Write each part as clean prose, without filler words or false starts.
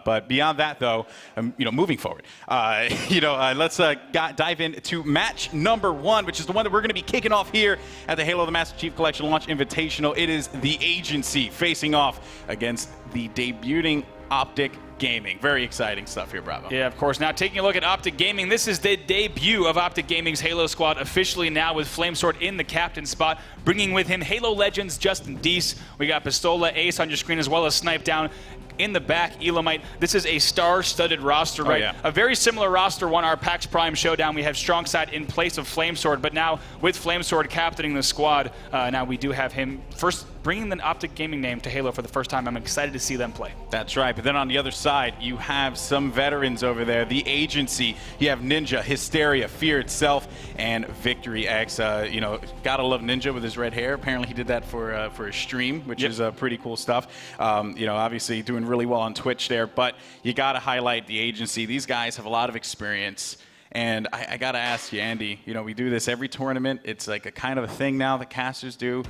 But beyond that, though, moving forward, let's dive into match number 1, which is the one that we're going to be kicking off here at the Halo the Master Chief Collection Launch Invitational. It is the Agency facing off against the debuting OpTic Gaming. Very exciting stuff here, Bravo. Yeah, of course. Now, taking a look at OpTic Gaming, this is the debut of OpTic Gaming's Halo squad officially now with Flamesword in the captain spot, bringing with him Halo legends Justin Deese. We got Pistola, Ace on your screen, as well as Snipe Down. In the back, Elamite. This is a star-studded roster, right? Yeah. A very similar roster won our PAX Prime Showdown. We have Strongside in place of Flamesword, but now with Flamesword captaining the squad, now we do have him first bringing the OpTic Gaming name to Halo for the first time. I'm excited to see them play. That's right. But then on the other side, you have some veterans over there. The Agency. You have Ninja, Hysteria, Fear Itself, and Victory X. Gotta love Ninja with his red hair. Apparently, he did that for a stream, which is pretty cool stuff. Obviously doing really well on Twitch there. But you gotta highlight the Agency. These guys have a lot of experience. And I gotta ask you, Andy. We do this every tournament. It's like a kind of a thing now that casters do.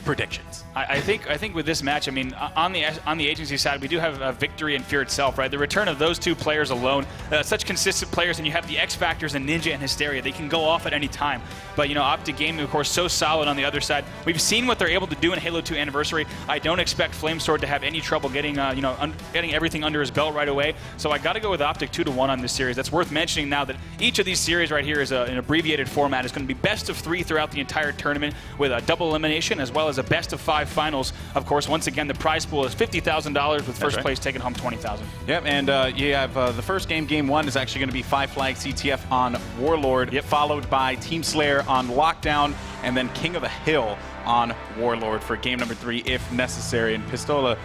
Predictions. I think with this match, on the Agency side, we do have Victory and Fear Itself, right? The return of those two players alone, such consistent players, and you have the X Factors and Ninja and Hysteria. They can go off at any time. But OpTic Gaming, of course, so solid on the other side. We've seen what they're able to do in Halo 2 Anniversary. I don't expect Flamesword to have any trouble getting getting everything under his belt right away. So I got to go with OpTic 2-1 on this series. That's worth mentioning now that each of these series right here is an abbreviated format. It's going to be best of 3 throughout the entire tournament with a double elimination as well as a best of 5 finals. Of course, once again, the prize pool is $50,000 with first place taking home $20,000. Yep, and you have the first game 1 is actually going to be 5 Flag CTF on Warlord, followed by Team Slayer on Lockdown, and then King of the Hill on Warlord for game number 3 if necessary. And Pistola,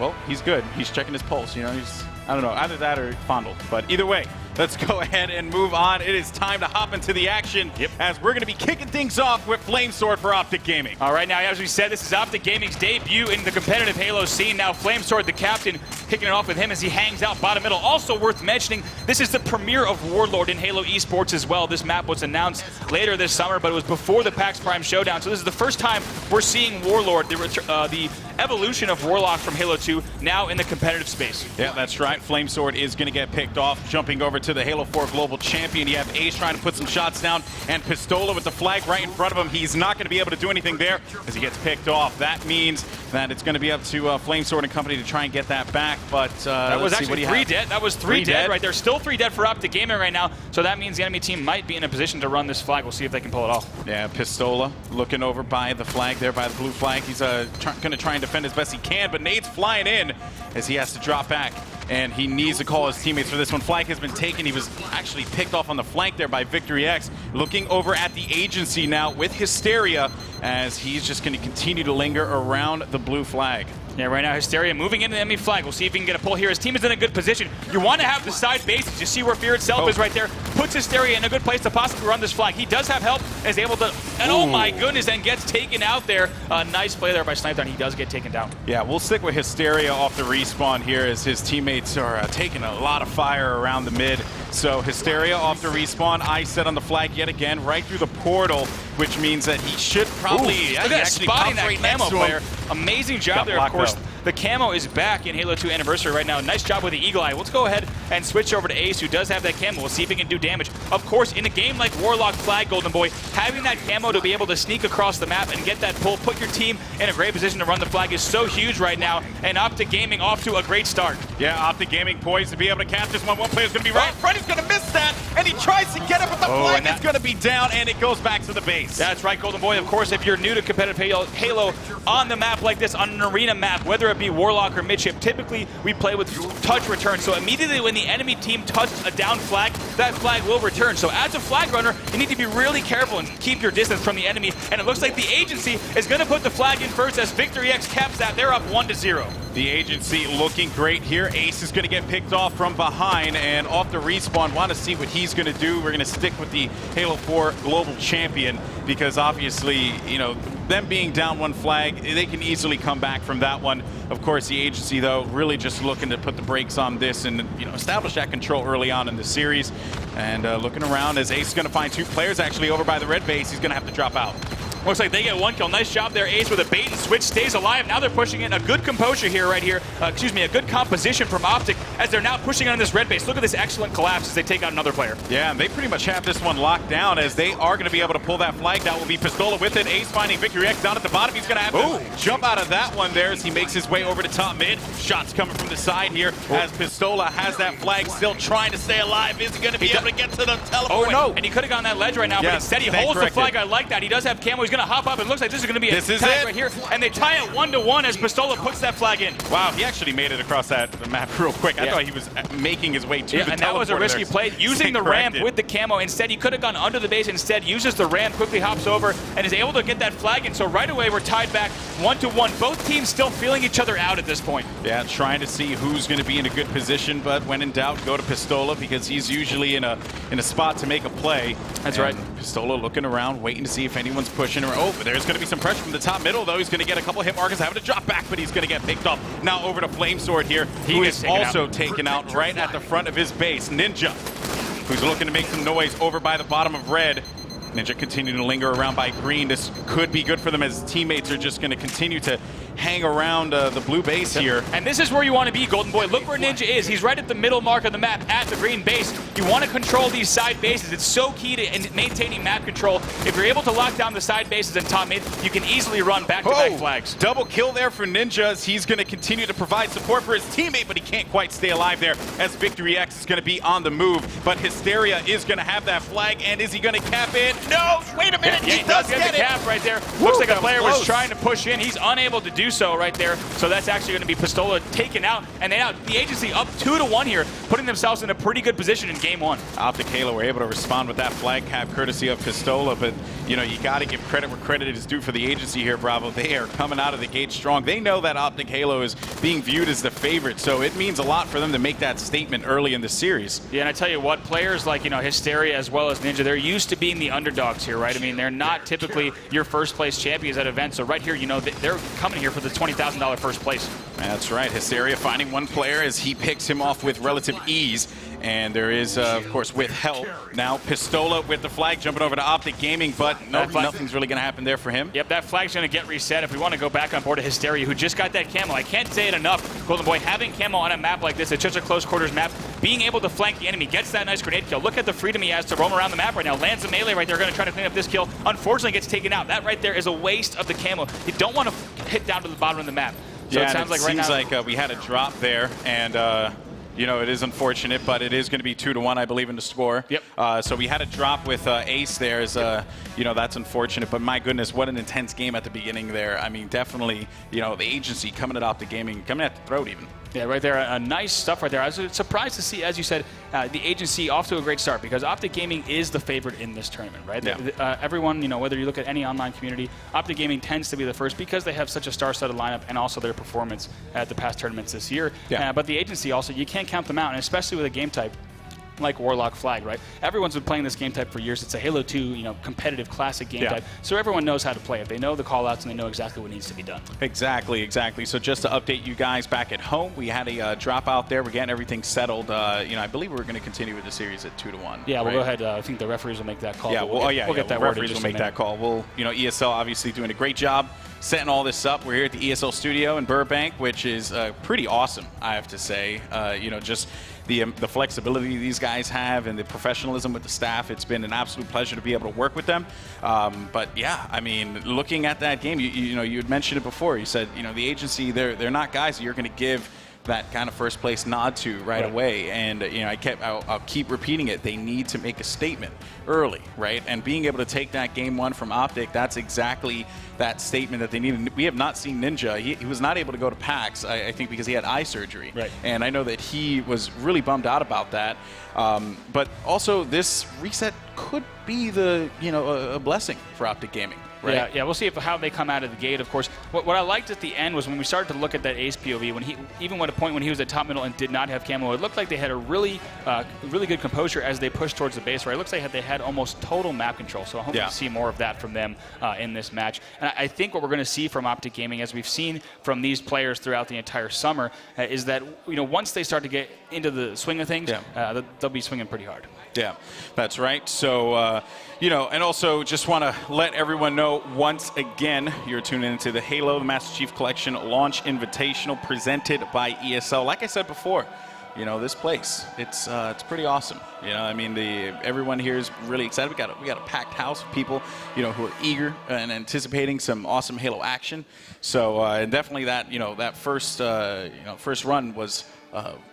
well, he's good. He's checking his pulse. He's, I don't know, either that or fondled. But either way, let's go ahead and move on. It is time to hop into the action as we're going to be kicking things off with Flamesword for OpTic Gaming. All right, now, as we said, this is OpTic Gaming's debut in the competitive Halo scene. Now, Flamesword, the captain, kicking it off with him as he hangs out bottom middle. Also worth mentioning, this is the premiere of Warlord in Halo esports as well. This map was announced later this summer, but it was before the PAX Prime Showdown. So this is the first time we're seeing Warlord, the evolution of Warlock from Halo 2, now in the competitive space. Yeah, that's right. Flamesword is going to get picked off, jumping over to the Halo 4 Global Champion. You have Ace trying to put some shots down, and Pistola with the flag right in front of him. He's not going to be able to do anything there as he gets picked off. That means that it's going to be up to Flamesword and company to try and get that back. But that was actually 3 dead. That was 3 dead right there. Still 3 dead for OpTic Gaming right now. So that means the enemy team might be in a position to run this flag. We'll see if they can pull it off. Yeah, Pistola looking over by the flag there, by the blue flag. He's going to try and defend as best he can, but Nade's flying in as he has to drop back. And he needs to call his teammates for this one. Flag has been taken. He was actually picked off on the flank there by Victory X. Looking over at the Agency now with Hysteria as he's just going to continue to linger around the blue flag. Yeah, right now Hysteria moving into the enemy flag. We'll see if he can get a pull here. His team is in a good position. You want to have the side bases. You see where Fear Itself is right there. Puts Hysteria in a good place to possibly run this flag. He does have help, is able to, and oh my goodness, and gets taken out there. Nice play there by Snipe Down. He does get taken down. Yeah, we'll stick with Hysteria off the respawn here as his teammates are taking a lot of fire around the mid. So Hysteria off the respawn. Ice set on the flag yet again, right through the portal, which means that he should probably look at spotting that camo player. Amazing job there, of course. The camo is back in Halo 2 Anniversary right now. Nice job with the Eagle Eye. Let's go ahead and switch over to Ace, who does have that camo. We'll see if he can do damage. Of course, in a game like Warlock Flag, Golden Boy, having that camo to be able to sneak across the map and get that pull, put your team in a great position to run the flag is so huge right now. And OpTic Gaming off to a great start. Yeah, OpTic Gaming poised to be able to catch this one. One player's going to be right in front. He's going to miss that, and he tries to get it, but the flag is going to be down, and it goes back to the base. That's right, Golden Boy. Of course, if you're new to competitive Halo on the map like this, on an arena map, whether it be Warlock or midship, typically we play with touch return. So immediately when the enemy team touches a down flag, that flag will return. So as a flag runner, you need to be really careful and keep your distance from the enemy. And it looks like the Agency is going to put the flag in first as Victory X caps that. They're up 1-0. The Agency looking great here. Ace is going to get picked off from behind and off the respawn. Want to see what he's going to do. We're going to stick with the Halo 4 Global Champion because obviously, them being down one flag, they can easily come back from that one. Of course, the Agency, though, really just looking to put the brakes on this and establish that control early on in the series. And looking around as Ace is going to find 2 players actually over by the red base. He's going to have to drop out. Looks like they get 1 kill. Nice job there, Ace, with a bait and switch. Stays alive. Now they're pushing in a good composure here, right here. A good composition from OpTic as they're now pushing on this red base. Look at this excellent collapse as they take out another player. Yeah, and they pretty much have this one locked down as they are going to be able to pull that flag. That will be Pistola with it. Ace finding Victory X down at the bottom. He's going to have to jump out of that one there as he makes his way over to top mid. Shots coming from the side here as Pistola has that flag, still trying to stay alive. Is he going to be able to get to the teleport? No. And he could have gone that ledge right now, but instead he holds the flag. I like that. He does have camo. He's going to hop up. It looks like this is going to be a tag right here. And they tie it 1-1 as Pistola puts that flag in. Wow, he actually made it across the map real quick. I thought he was making his way to the and that was a risky play. Using the ramp with the camo. Instead, he could have gone under the base. Instead, uses the ramp, quickly hops over, and is able to get that flag in. So right away, we're tied back 1-1. Both teams still feeling each other out at this point. Yeah, trying to see who's going to be in a good position, but when in doubt, go to Pistola because he's usually in a spot to make a play. That's right. Pistola looking around, waiting to see if anyone's pushing her. Oh, but there's going to be some pressure from the top middle, though. He's going to get a couple hit markers, having to drop back, but he's going to get picked off. Now over to Flamesword here, who is also taken out right at the front of his base. Ninja, who's looking to make some noise over by the bottom of red. Ninja continuing to linger around by green. This could be good for them as teammates are just going to continue to hang around the blue base here. And this is where you want to be, Golden Boy. Look where Ninja is. He's right at the middle mark of the map at the green base. You want to control these side bases. It's so key to maintaining map control. If you're able to lock down the side bases and top mid, you can easily run back-to-back flags. Double kill there for Ninja as he's going to continue to provide support for his teammate, but he can't quite stay alive there as Victory X is going to be on the move. But Hysteria is going to have that flag, and is he going to cap it? No! Wait a minute! He does get the cap right there. Looks like a player was trying to push in. He's unable to do so right there. So that's actually going to be Pistola taken out. And now the agency up 2-1 here, putting themselves in a pretty good position in game 1. OpTic Halo were able to respond with that flag cap courtesy of Pistola, but you know, you got to give credit where credit is due for the agency here, Bravo. They are coming out of the gate strong. They know that OpTic Halo is being viewed as the favorite, so it means a lot for them to make that statement early in the series. Yeah, and I tell you what, players like, Hysteria as well as Ninja, they're used to being the underdogs here, right? I mean, they're not typically your first place champions at events, so right here, they're coming here for the $20,000 first place. That's right. Hysteria finding one player as he picks him off with relative ease. And there is, of course, with help. Now Pistola with the flag jumping over to OpTic Gaming, but nothing's really going to happen there for him. Yep, that flag's going to get reset. If we want to go back on board to Hysteria, who just got that camo. I can't say it enough, Golden Boy, having camo on a map like this, it's such a close quarters map, being able to flank the enemy, gets that nice grenade kill. Look at the freedom he has to roam around the map right now. Lands a melee right there, going to try to clean up this kill. Unfortunately, gets taken out. That right there is a waste of the camo. You don't want to hit down to the bottom of the map. So yeah, it sounds like right now we had a drop there, and it is unfortunate, but it is going to be 2-1, I believe, in the score. Yep. So we had a drop with Ace there. That's unfortunate, but my goodness, what an intense game at the beginning there. I mean, definitely, the agency coming at OpTic Gaming, coming at the throat even. Yeah, right there. Nice stuff right there. I was surprised to see, as you said, the agency off to a great start because OpTic Gaming is the favorite in this tournament, right? Yeah. Everyone, whether you look at any online community, OpTic Gaming tends to be the first because they have such a star-studded lineup and also their performance at the past tournaments this year. Yeah. But the agency also, you can't count them out, and especially with a game type like Warlock Flag, right? Everyone's been playing this game type for years. It's a Halo 2, competitive classic game type. So everyone knows how to play it. They know the call-outs and they know exactly what needs to be done. Exactly. So just to update you guys back at home, we had a drop out there. We're getting everything settled. I believe we're going to continue with the series at 2-1. Yeah, we'll go ahead. I think the referees will make that call. Yeah, we'll get that referees will make that call. ESL obviously doing a great job setting all this up. We're here at the ESL studio in Burbank, which is pretty awesome, I have to say. Just the flexibility these guys have and the professionalism with the staff. It's been an absolute pleasure to be able to work with them. But yeah, I mean, looking at that game, you had mentioned it before. You said, the agency, they're not guys that you're going to give that kind of first place nod to right away, and I'll keep repeating it. They need to make a statement early, right? And being able to take that game 1 from OpTic, that's exactly that statement that they needed. We have not seen Ninja. He was not able to go to PAX, I think, because he had eye surgery, right? And I know that he was really bummed out about that. But also, this reset could be a blessing for OpTic Gaming. Right. Yeah, we'll see how they come out of the gate. Of course, what I liked at the end was when we started to look at that Ace POV. When even at a point when he was at top middle and did not have camo, it looked like they had a really good composure as they pushed towards the base. Right, it looks like they had almost total map control. So I hope to see more of that from them in this match. And I think what we're going to see from OpTic Gaming, as we've seen from these players throughout the entire summer, is that once they start to get into the swing of things, they'll be swinging pretty hard. Yeah, that's right. So and also just want to let everyone know. So once again, you're tuning into the Halo, the Master Chief Collection Launch Invitational presented by ESL. Like I said before, you know, this place, it's pretty awesome. You know, I mean, everyone here is really excited. We got a packed house of people, you know, who are eager and anticipating some awesome Halo action. So and definitely that first run was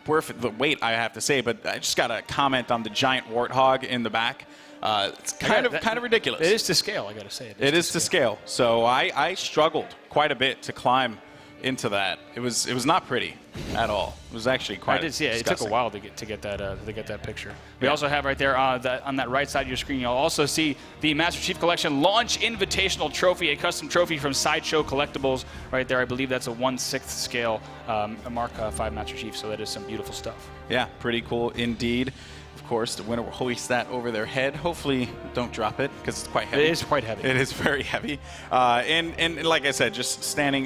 worth the wait, I have to say. But I just got to comment on the giant warthog in the back. It's kind of ridiculous. It is to scale, I got to say. It is to scale. So I struggled quite a bit to climb into that. It was not pretty at all. It was actually quite. It took a while to get that picture. We also have right there on that right side of your screen. You'll also see the Master Chief Collection Launch Invitational Trophy, a custom trophy from Sideshow Collectibles. Right there, I believe that's a 1/6 scale Mark 5 Master Chief. So that is some beautiful stuff. Yeah, pretty cool indeed. Of course, the winner will hoist that over their head. Hopefully, don't drop it because it's quite heavy. It is quite heavy. It is very heavy. And like I said, just standing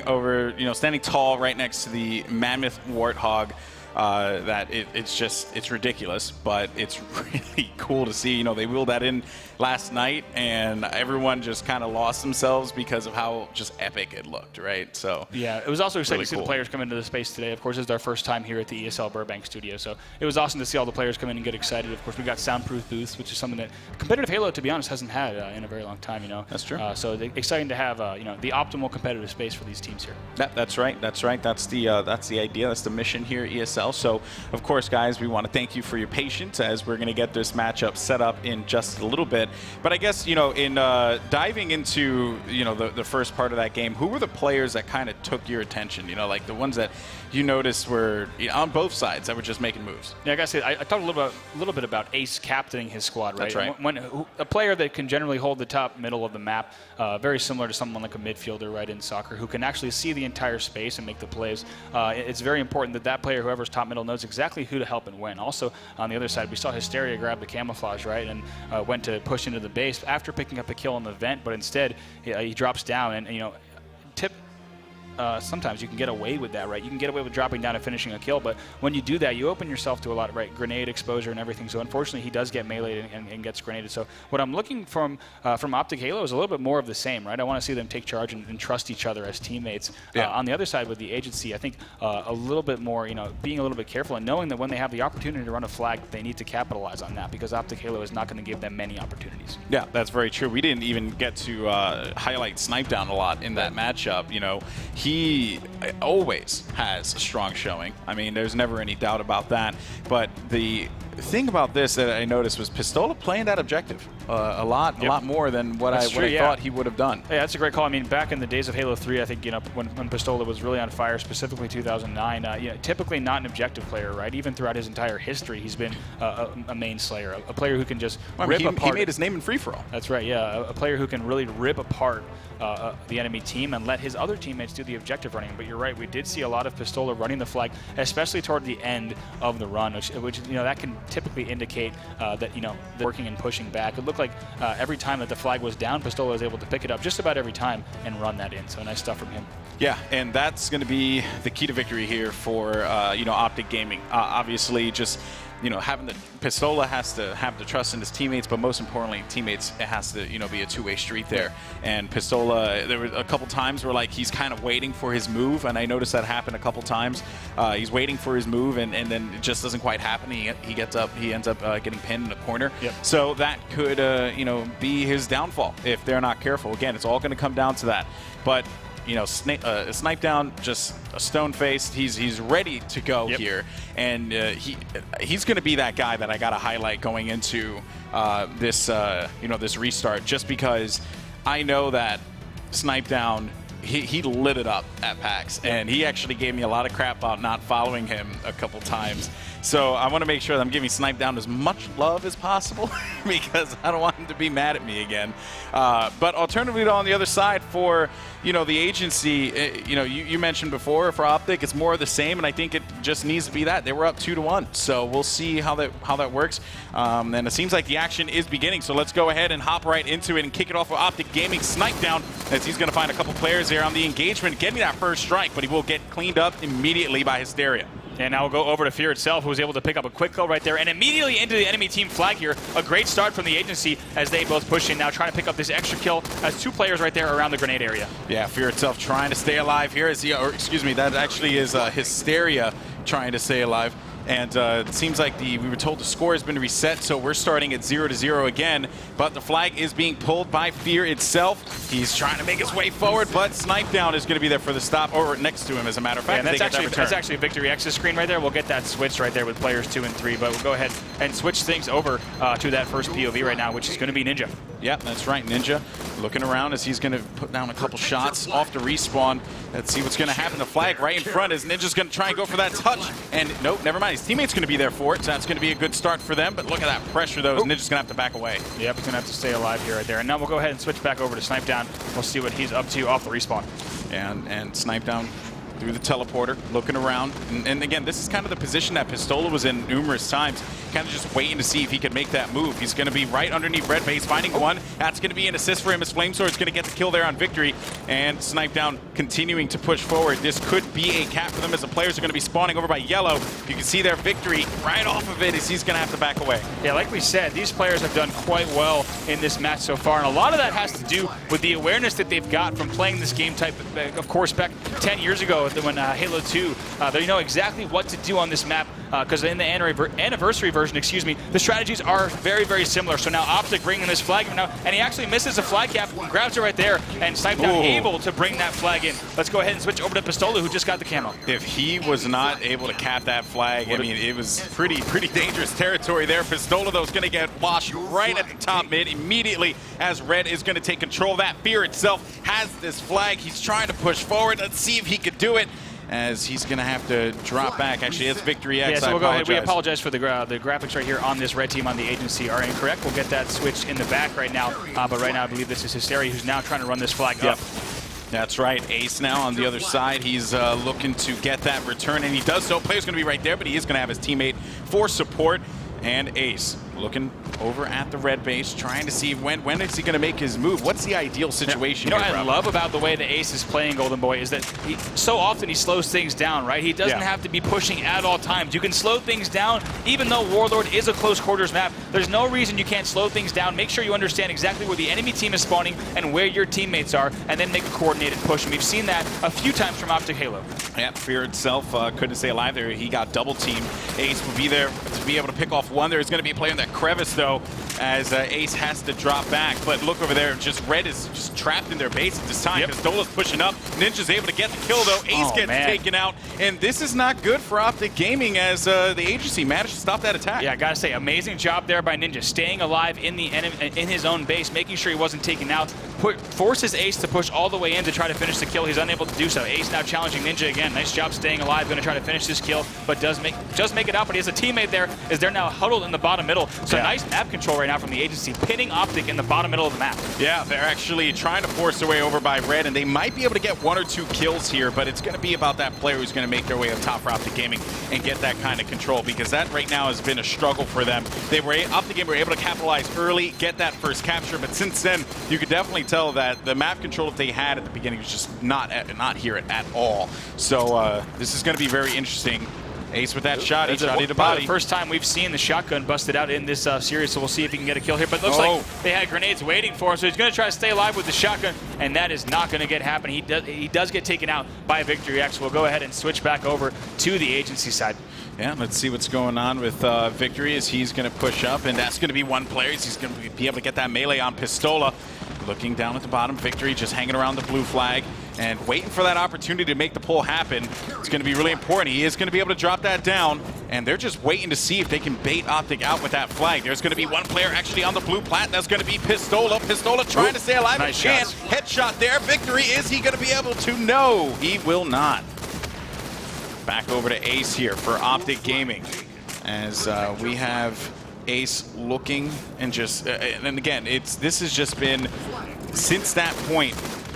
tall right next to the mammoth warthog. It's ridiculous, but it's really cool to see. You know, they wheeled that in last night, and everyone just kind of lost themselves because of how just epic it looked, right? So yeah, it was also exciting really to see cool. the players come into the space today. Of course, it's our first time here at the ESL Burbank studio, so it was awesome to see all the players come in and get excited. Of course, we got soundproof booths, which is something that competitive Halo, to be honest, hasn't had in a very long time. You know, that's true. So exciting to have the optimal competitive space for these teams here. That's right. That's the idea. That's the mission here at ESL. So, of course, guys, we want to thank you for your patience as we're going to get this matchup set up in just a little bit. But I guess, you know, in diving into, you know, the first part of that game, who were the players that kind of took your attention? You know, like the ones that you noticed were on both sides that were just making moves. Yeah, I gotta say, I talked a little bit about Ace captaining his squad, right? That's right. When a player that can generally hold the top middle of the map, very similar to someone like a midfielder, right, in soccer, who can actually see the entire space and make the plays. It's very important that player, whoever's top middle, knows exactly who to help and when. Also, on the other side, we saw Hysteria grab the camouflage, right, and went to push into the base after picking up a kill on the vent, but instead he drops down and, you know, sometimes you can get away with that, right? You can get away with dropping down and finishing a kill, but when you do that, you open yourself to a lot, right? Grenade exposure and everything. So unfortunately, he does get meleeed and gets grenaded. So what I'm looking from OpTic Halo is a little bit more of the same, right? I want to see them take charge and trust each other as teammates. Yeah. On the other side with the agency, I think a little bit more, you know, being a little bit careful and knowing that when they have the opportunity to run a flag, they need to capitalize on that because OpTic Halo is not going to give them many opportunities. Yeah, that's very true. We didn't even get to highlight Snipedown a lot in that matchup. You know, he always has a strong showing. I mean, there's never any doubt about that. But the thing about this that I noticed was Pistola playing that objective a lot more than what I thought he would have done. Yeah, that's a great call. I mean, back in the days of Halo 3, I think, you know, when Pistola was really on fire, specifically 2009, you know, typically not an objective player, right? Even throughout his entire history, he's been a main slayer, a player who can just rip apart. He made his name in free-for-all. That's right, yeah. A player who can really rip apart the enemy team and let his other teammates do the objective running. But you're right, we did see a lot of Pistola running the flag, especially toward the end of the run, which you know, that can typically indicate that, you know, working and pushing back. It looked like every time that the flag was down, Pistola was able to pick it up just about every time and run that in. So nice stuff from him. Yeah, and that's going to be the key to victory here for you know, OpTic Gaming. Obviously, just, you know, having the Pistola has to have the trust in his teammates, but most importantly, teammates, it has to, you know, be a two-way street there. And Pistola, there were a couple times where, like, he's kind of waiting for his move, and I noticed that happen a couple times. He's waiting for his move, and then it just doesn't quite happen. He ends up getting pinned in a corner. Yep. So that could, you know, be his downfall if they're not careful. Again, it's all going to come down to that. But you know, Snipedown, just a stone-faced. He's ready to go here, and he's going to be that guy that I got to highlight going into this this restart, just because I know that Snipedown, he lit it up at PAX, and he actually gave me a lot of crap about not following him a couple times. So I want to make sure that I'm giving Snipedown as much love as possible because I don't want him to be mad at me again. But alternatively, on the other side for, you know, the agency, you know, you mentioned before for OpTic, it's more of the same, and I think it just needs to be that. They were up 2-1, so we'll see how that works. And it seems like the action is beginning, so let's go ahead and hop right into it and kick it off with OpTic Gaming. Snipedown, as he's going to find a couple players there on the engagement, getting that first strike, but he will get cleaned up immediately by Hysteria. And now we'll go over to Fear itself, who was able to pick up a quick kill right there, and immediately into the enemy team flag here. A great start from the agency as they both push in now, trying to pick up this extra kill as 2 players right there around the grenade area. Yeah, Fear itself trying to stay alive here. Or excuse me, that actually is Hysteria trying to stay alive. And it seems like we were told the score has been reset, so we're starting at 0-0 again. But the flag is being pulled by Fear itself. He's trying to make his way forward, but Snipe Down is going to be there for the stop, or next to him, as a matter of fact. Yeah, that's actually Victory X's screen right there. We'll get that switch right there with players 2 and 3, but we'll go ahead and switch things over to that first POV right now, which is going to be Ninja. Yep, that's right. Ninja looking around as he's going to put down a couple shots off the respawn. Let's see what's going to happen. The flag right in front as Ninja's going to try and go for that touch. And nope, never mind. His teammate's going to be there for it, so that's going to be a good start for them. But look at that pressure, though. Ninja's going to have to back away. Yep, he's going to have to stay alive here right there. And now we'll go ahead and switch back over to Snipe Down. We'll see what he's up to off the respawn. And Snipe Down through the teleporter, looking around. And again, this is kind of the position that Pistola was in numerous times, kind of just waiting to see if he could make that move. He's going to be right underneath Red Base, finding one. That's going to be an assist for him as Flamesword's going to get the kill there on Victory. And Snipe Down continuing to push forward. This could be a cap for them as the players are going to be spawning over by Yellow. You can see their Victory right off of it as he's going to have to back away. Yeah, like we said, these players have done quite well in this match so far, and a lot of that has to do with the awareness that they've got from playing this game type, of course, back 10 years ago when Halo 2, they know exactly what to do on this map, because in the anniversary version, the strategies are very, very similar. So now OpTic bringing this flag in now, and he actually misses a flag cap, grabs it right there, and Snipe Down able to bring that flag in. Let's go ahead and switch over to Pistola, who just got the camo. If he was not able to cap that flag, I mean, it was pretty dangerous territory there. Pistola, though, is going to get washed right at the top mid immediately as Red is going to take control of that. Fear itself has this flag. He's trying to push forward. Let's see if he could do it, as he's going to have to drop back. Actually, it's Victory X. Yeah, so we'll go ahead. We apologize for the graphics right here on this red team on the agency are incorrect. We'll get that switched in the back right now. But right now, I believe this is Hysteria, who's now trying to run this flag up. That's right. Ace now on the other side. He's looking to get that return, and he does so. Player's going to be right there, but he is going to have his teammate for support. And Ace looking over at the Red Base, trying to see when is he going to make his move. What's the ideal situation? You know what I love about the way the Ace is playing Golden Boy is that so often he slows things down, right? He doesn't have to be pushing at all times. You can slow things down, even though Warlord is a close quarters map. There's no reason you can't slow things down. Make sure you understand exactly where the enemy team is spawning and where your teammates are, and then make a coordinated push. And we've seen that a few times from OpTic Halo. Yeah, Fear itself couldn't stay alive there. He got double teamed. Ace will be there to be able to pick off one. There's going to be a player in that crevice, though, as Ace has to drop back. But look over there, just Red is just trapped in their base at this time. Pistola's pushing up. Ninja's able to get the kill, though. Ace gets taken out. And this is not good for OpTic Gaming, as the agency managed to stop that attack. Yeah, I gotta say, amazing job there by Ninja, staying alive in his own base, making sure he wasn't taken out. Forces Ace to push all the way in to try to finish the kill. He's unable to do so. Ace now challenging Ninja again. Nice job staying alive. Going to try to finish this kill, but does make it out. But he has a teammate there, as they're now huddled in the bottom middle. So nice map control right now from the agency, pinning OpTic in the bottom middle of the map. Yeah, they're actually trying to force their way over by Red, and they might be able to get 1 or 2 kills here, but it's going to be about that player who's going to make their way up top for OpTic Gaming and get that kind of control, because that right now has been a struggle for them. OpTic Gaming were able to capitalize early, get that first capture, but since then, you could definitely tell that the map control that they had at the beginning was just not here at all. So this is going to be very interesting. Ace with that shot, he shot the body. The first time we've seen the shotgun busted out in this series, so we'll see if he can get a kill here. But it looks like they had grenades waiting for him, so he's going to try to stay alive with the shotgun, and that is not going to get happen. He does get taken out by Victory X. We'll go ahead and switch back over to the agency side. Yeah, let's see what's going on with Victory as he's going to push up, and that's going to be one player. He's going to be able to get that melee on Pistola. Looking down at the bottom, Victory just hanging around the blue flag and waiting for that opportunity to make the pull happen. It's going to be really important. He is going to be able to drop that down, and they're just waiting to see if they can bait OpTic out with that flag. There's going to be one player actually on the blue plat. That's going to be Pistola. Pistola trying to stay alive. Nice chance. Headshot there. Victory. Is he going to be able to? No, he will not. Back over to Ace here for OpTic Gaming, as we have Ace looking and just and again, this has just been, since that point,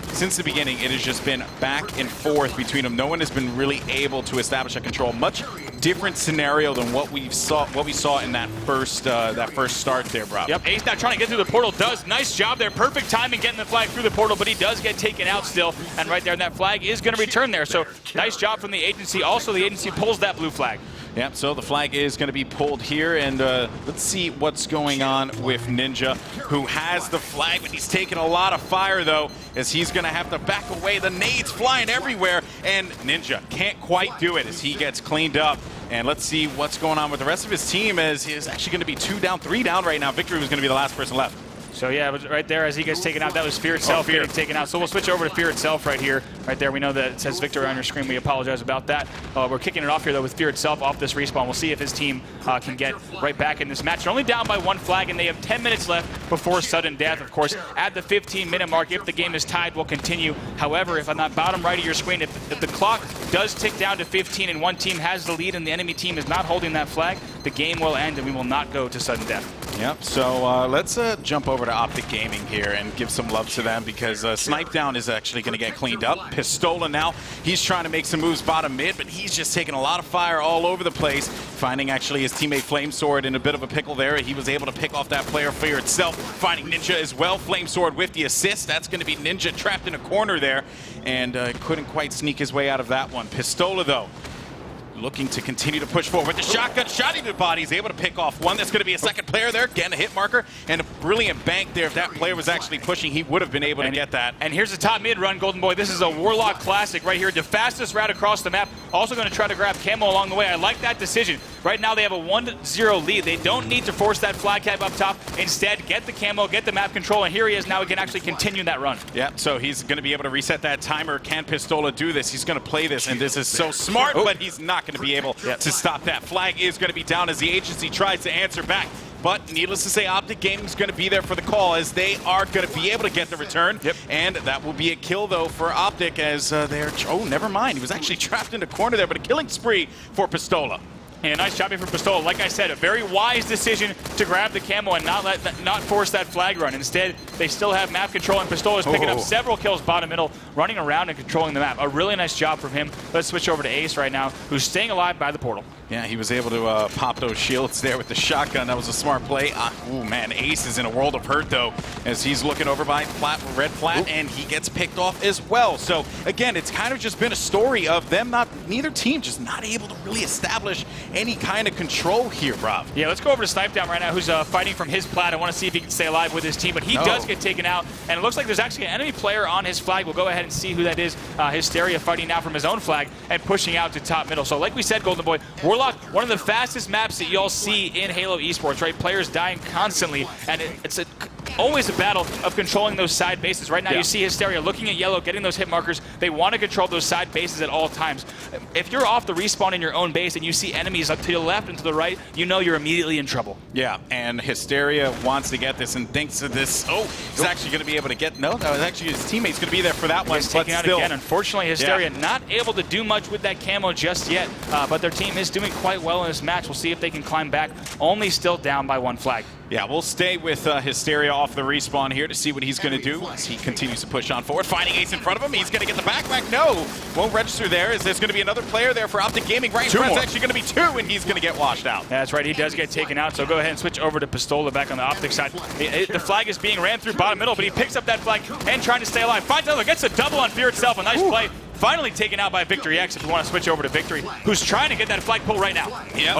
since the beginning, it has just been back and forth between them. No one has been really able to establish a control. Much different scenario than what we saw in that first start there, bro. Yep, Ace now trying to get through the portal. Does nice job there. Perfect timing getting the flag through the portal, but he does get taken out still. And right there, that flag is going to return there. So nice job from the agency. Also, the agency pulls that blue flag. Yep, so the flag is going to be pulled here, and let's see what's going on with Ninja, who has the flag, but he's taking a lot of fire, though, as he's going to have to back away. The nades flying everywhere, and Ninja can't quite do it as he gets cleaned up. And let's see what's going on with the rest of his team, as he's actually going to be 2 down, 3 down right now. Victory was going to be the last person left. So yeah, but right there as he gets taken out, that was Fear itself getting taken out. So we'll switch over to Fear itself right here. Right there, we know that it says Victor on your screen. We apologize about that. We're kicking it off here, though, with Fear itself off this respawn. We'll see if his team can get right back in this match. They're only down by 1 flag, and they have 10 minutes left before sudden death. Of course, at the 15-minute mark, if the game is tied, we'll continue. However, if on that bottom right of your screen, if the clock does tick down to 15 and one team has the lead and the enemy team is not holding that flag, the game will end and we will not go to sudden death. Yep, so let's jump over to OpTic Gaming here and give some love to them, because Snipe Down is actually going to get cleaned up. Pistola now, he's trying to make some moves bottom mid, but he's just taking a lot of fire all over the place, finding actually his teammate Flamesword in a bit of a pickle there. He was able to pick off that player Fear itself, finding Ninja as well. Flamesword with the assist. That's going to be Ninja trapped in a corner there, and couldn't quite sneak his way out of that one. Pistola, though, looking to continue to push forward. The shotgun shot into the body. He's able to pick off one. That's going to be a second player there. Getting a hit marker and a brilliant bank there. If that player was actually pushing, he would have been able to get that. And here's the top mid run, Golden Boy. This is a Warlock classic right here. The fastest route across the map. Also going to try to grab camo along the way. I like that decision. Right now they have a 1-0 lead. They don't need to force that flag cap up top. Instead, get the camo, get the map control, and here he is now. He can actually continue that run. Yeah, so he's going to be able to reset that timer. Can Pistola do this? He's going to play this, and this is so smart, but he's not going to be able to stop that. Flag is going to be down as the agency tries to answer back. But needless to say, OpTic Gaming is going to be there for the call, as they are going to be able to get the return. And that will be a kill, though, for OpTic, as they're... Oh, never mind. He was actually trapped in the corner there, but a killing spree for Pistola. Yeah, nice job for Pistola. Like I said, a very wise decision to grab the camo and not force that flag run. Instead, they still have map control, and Pistola's picking up several kills bottom middle, running around and controlling the map. A really nice job from him. Let's switch over to Ace right now, who's staying alive by the portal. Yeah, he was able to pop those shields there with the shotgun. That was a smart play. Oh, man, Ace is in a world of hurt, though, as he's looking over by red flat, and he gets picked off as well. So, again, it's kind of just been a story of them neither team just not able to really establish any kind of control here, Rob. Yeah, let's go over to Snipe Down right now, who's fighting from his plat. I want to see if he can stay alive with his team, but he does get taken out, and it looks like there's actually an enemy player on his flag. We'll go ahead and see who that is. Hysteria fighting now from his own flag and pushing out to top middle. So like we said, Golden Boy, Warlock, one of the fastest maps that y'all see in Halo Esports, right? Players dying constantly, and it's always a battle of controlling those side bases. Right now you see Hysteria looking at yellow, getting those hit markers. They want to control those side bases at all times. If you're off the respawn in your own base and you see enemies up to the left and to the right, you know you're immediately in trouble. Yeah, and Hysteria wants to get this and thinks of this. Oh, he's actually going to be able to get... No, actually his teammate's going to be there for that one. He's taken out again. Unfortunately, Hysteria not able to do much with that camo just yet, but their team is doing quite well in this match. We'll see if they can climb back. Only still down by 1 flag. Yeah, we'll stay with Hysteria off the respawn here to see what he's going to do as he continues to push on forward. Finding Ace in front of him. He's going to get the backpack. No, won't register there, as there's going to be another player there for OpTic Gaming. Right in front. It's actually going to be 2, and he's going to get washed out. That's right. He does get taken out. So go ahead and switch over to Pistola back on the OpTic side. The flag is being ran through bottom middle, but he picks up that flag and trying to stay alive. Finds another, gets a double on Fear itself. A nice play. Finally taken out by Victory X, if you want to switch over to Victory, who's trying to get that flag pull right now. Yep.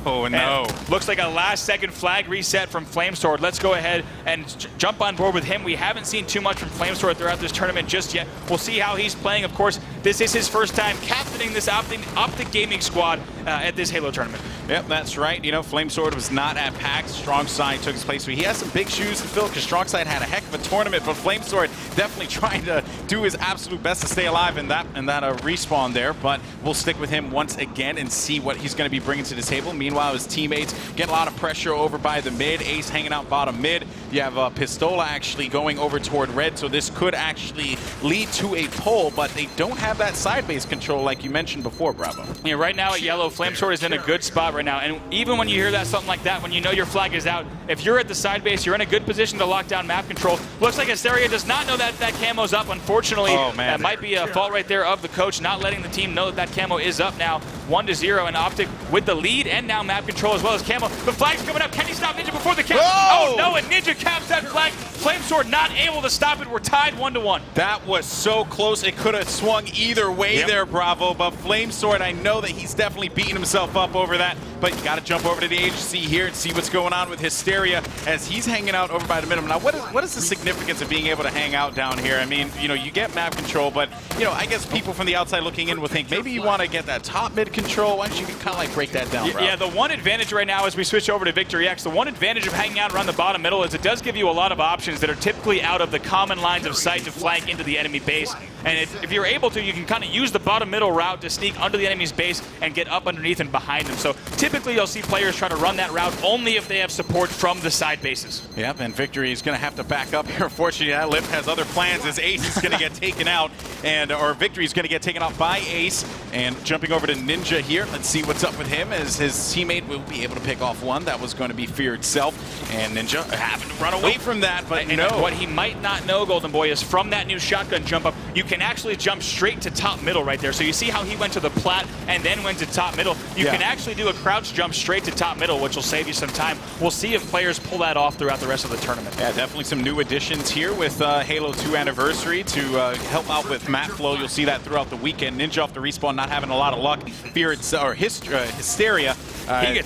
Oh, no. And looks like a last-second flag reset from Flamesword. Let's go ahead and jump on board with him. We haven't seen too much from Flamesword throughout this tournament just yet. We'll see how he's playing. Of course, this is his first time captaining this OpTic Gaming squad at this Halo tournament. Yep, that's right. You know, Flamesword was not at PAX. Strongside took his place. He has some big shoes to fill, because Strongside had a heck of a tournament, but Flamesword definitely trying to do his absolute best to stay alive in that respawn there. But we'll stick with him once again and see what he's going to be bringing to the table. Meanwhile, his teammates get a lot of pressure over by the mid. Ace hanging out bottom mid. You have Pistola actually going over toward red, so this could actually lead to a pull, but they don't have have that side base control like you mentioned before, Bravo. Yeah, right now at yellow, Flamesword is in a good spot right now. And even when you hear that, something like that, when you know your flag is out, if you're at the side base, you're in a good position to lock down map control. Looks like Hysteria does not know that that camo's up. Unfortunately, that might be a fault right there of the coach, not letting the team know that that camo is up now. 1-0, and OpTic with the lead, and now map control as well as camo. The flag's coming up. Can he stop Ninja before the camo? Oh no, and Ninja caps that flag. Flamesword not able to stop it. We're tied 1-1. That was so close. It could have swung either way there, Bravo. But Flamesword, I know that he's definitely beating himself up over that. But you got to jump over to the agency here and see what's going on with Hysteria as he's hanging out over by the minimum. Now, what is the significance of being able to hang out down here? I mean, you know, you get map control, but, you know, I guess people from the outside looking in will think maybe you want to get that top mid control. Why don't you kind of like break that down, bro? Yeah, the one advantage right now as we switch over to Victory X, the one advantage of hanging out around the bottom middle is it does give you a lot of options that are typically out of the common lines of sight to flank into the enemy base. And if you're able to, you can kind of use the bottom middle route to sneak under the enemy's base and get up underneath and behind them. So typically you'll see players try to run that route only if they have support from the side bases. Yep, and Victory is going to have to back up here. Unfortunately, that Lift has other plans as Ace is going to get taken out, or Victory is going to get taken out by Ace. And jumping over to Ninja here, let's see what's up with him as his teammate will be able to pick off one. That was going to be Fear itself, and Ninja having to run away from that, but and no. What he might not know, Golden Boy, is from that new shotgun jump up, you can actually jump straight to top middle right there. So you see how he went to the plat and then went to top middle. You can actually do a crouch jump straight to top middle, which will save you some time. We'll see if players pull that off throughout the rest of the tournament. Yeah, definitely some new additions here with Halo 2 Anniversary to help out with map flow. You'll see that throughout the weekend. Ninja off the respawn, not having a lot of luck. Fear or Hysteria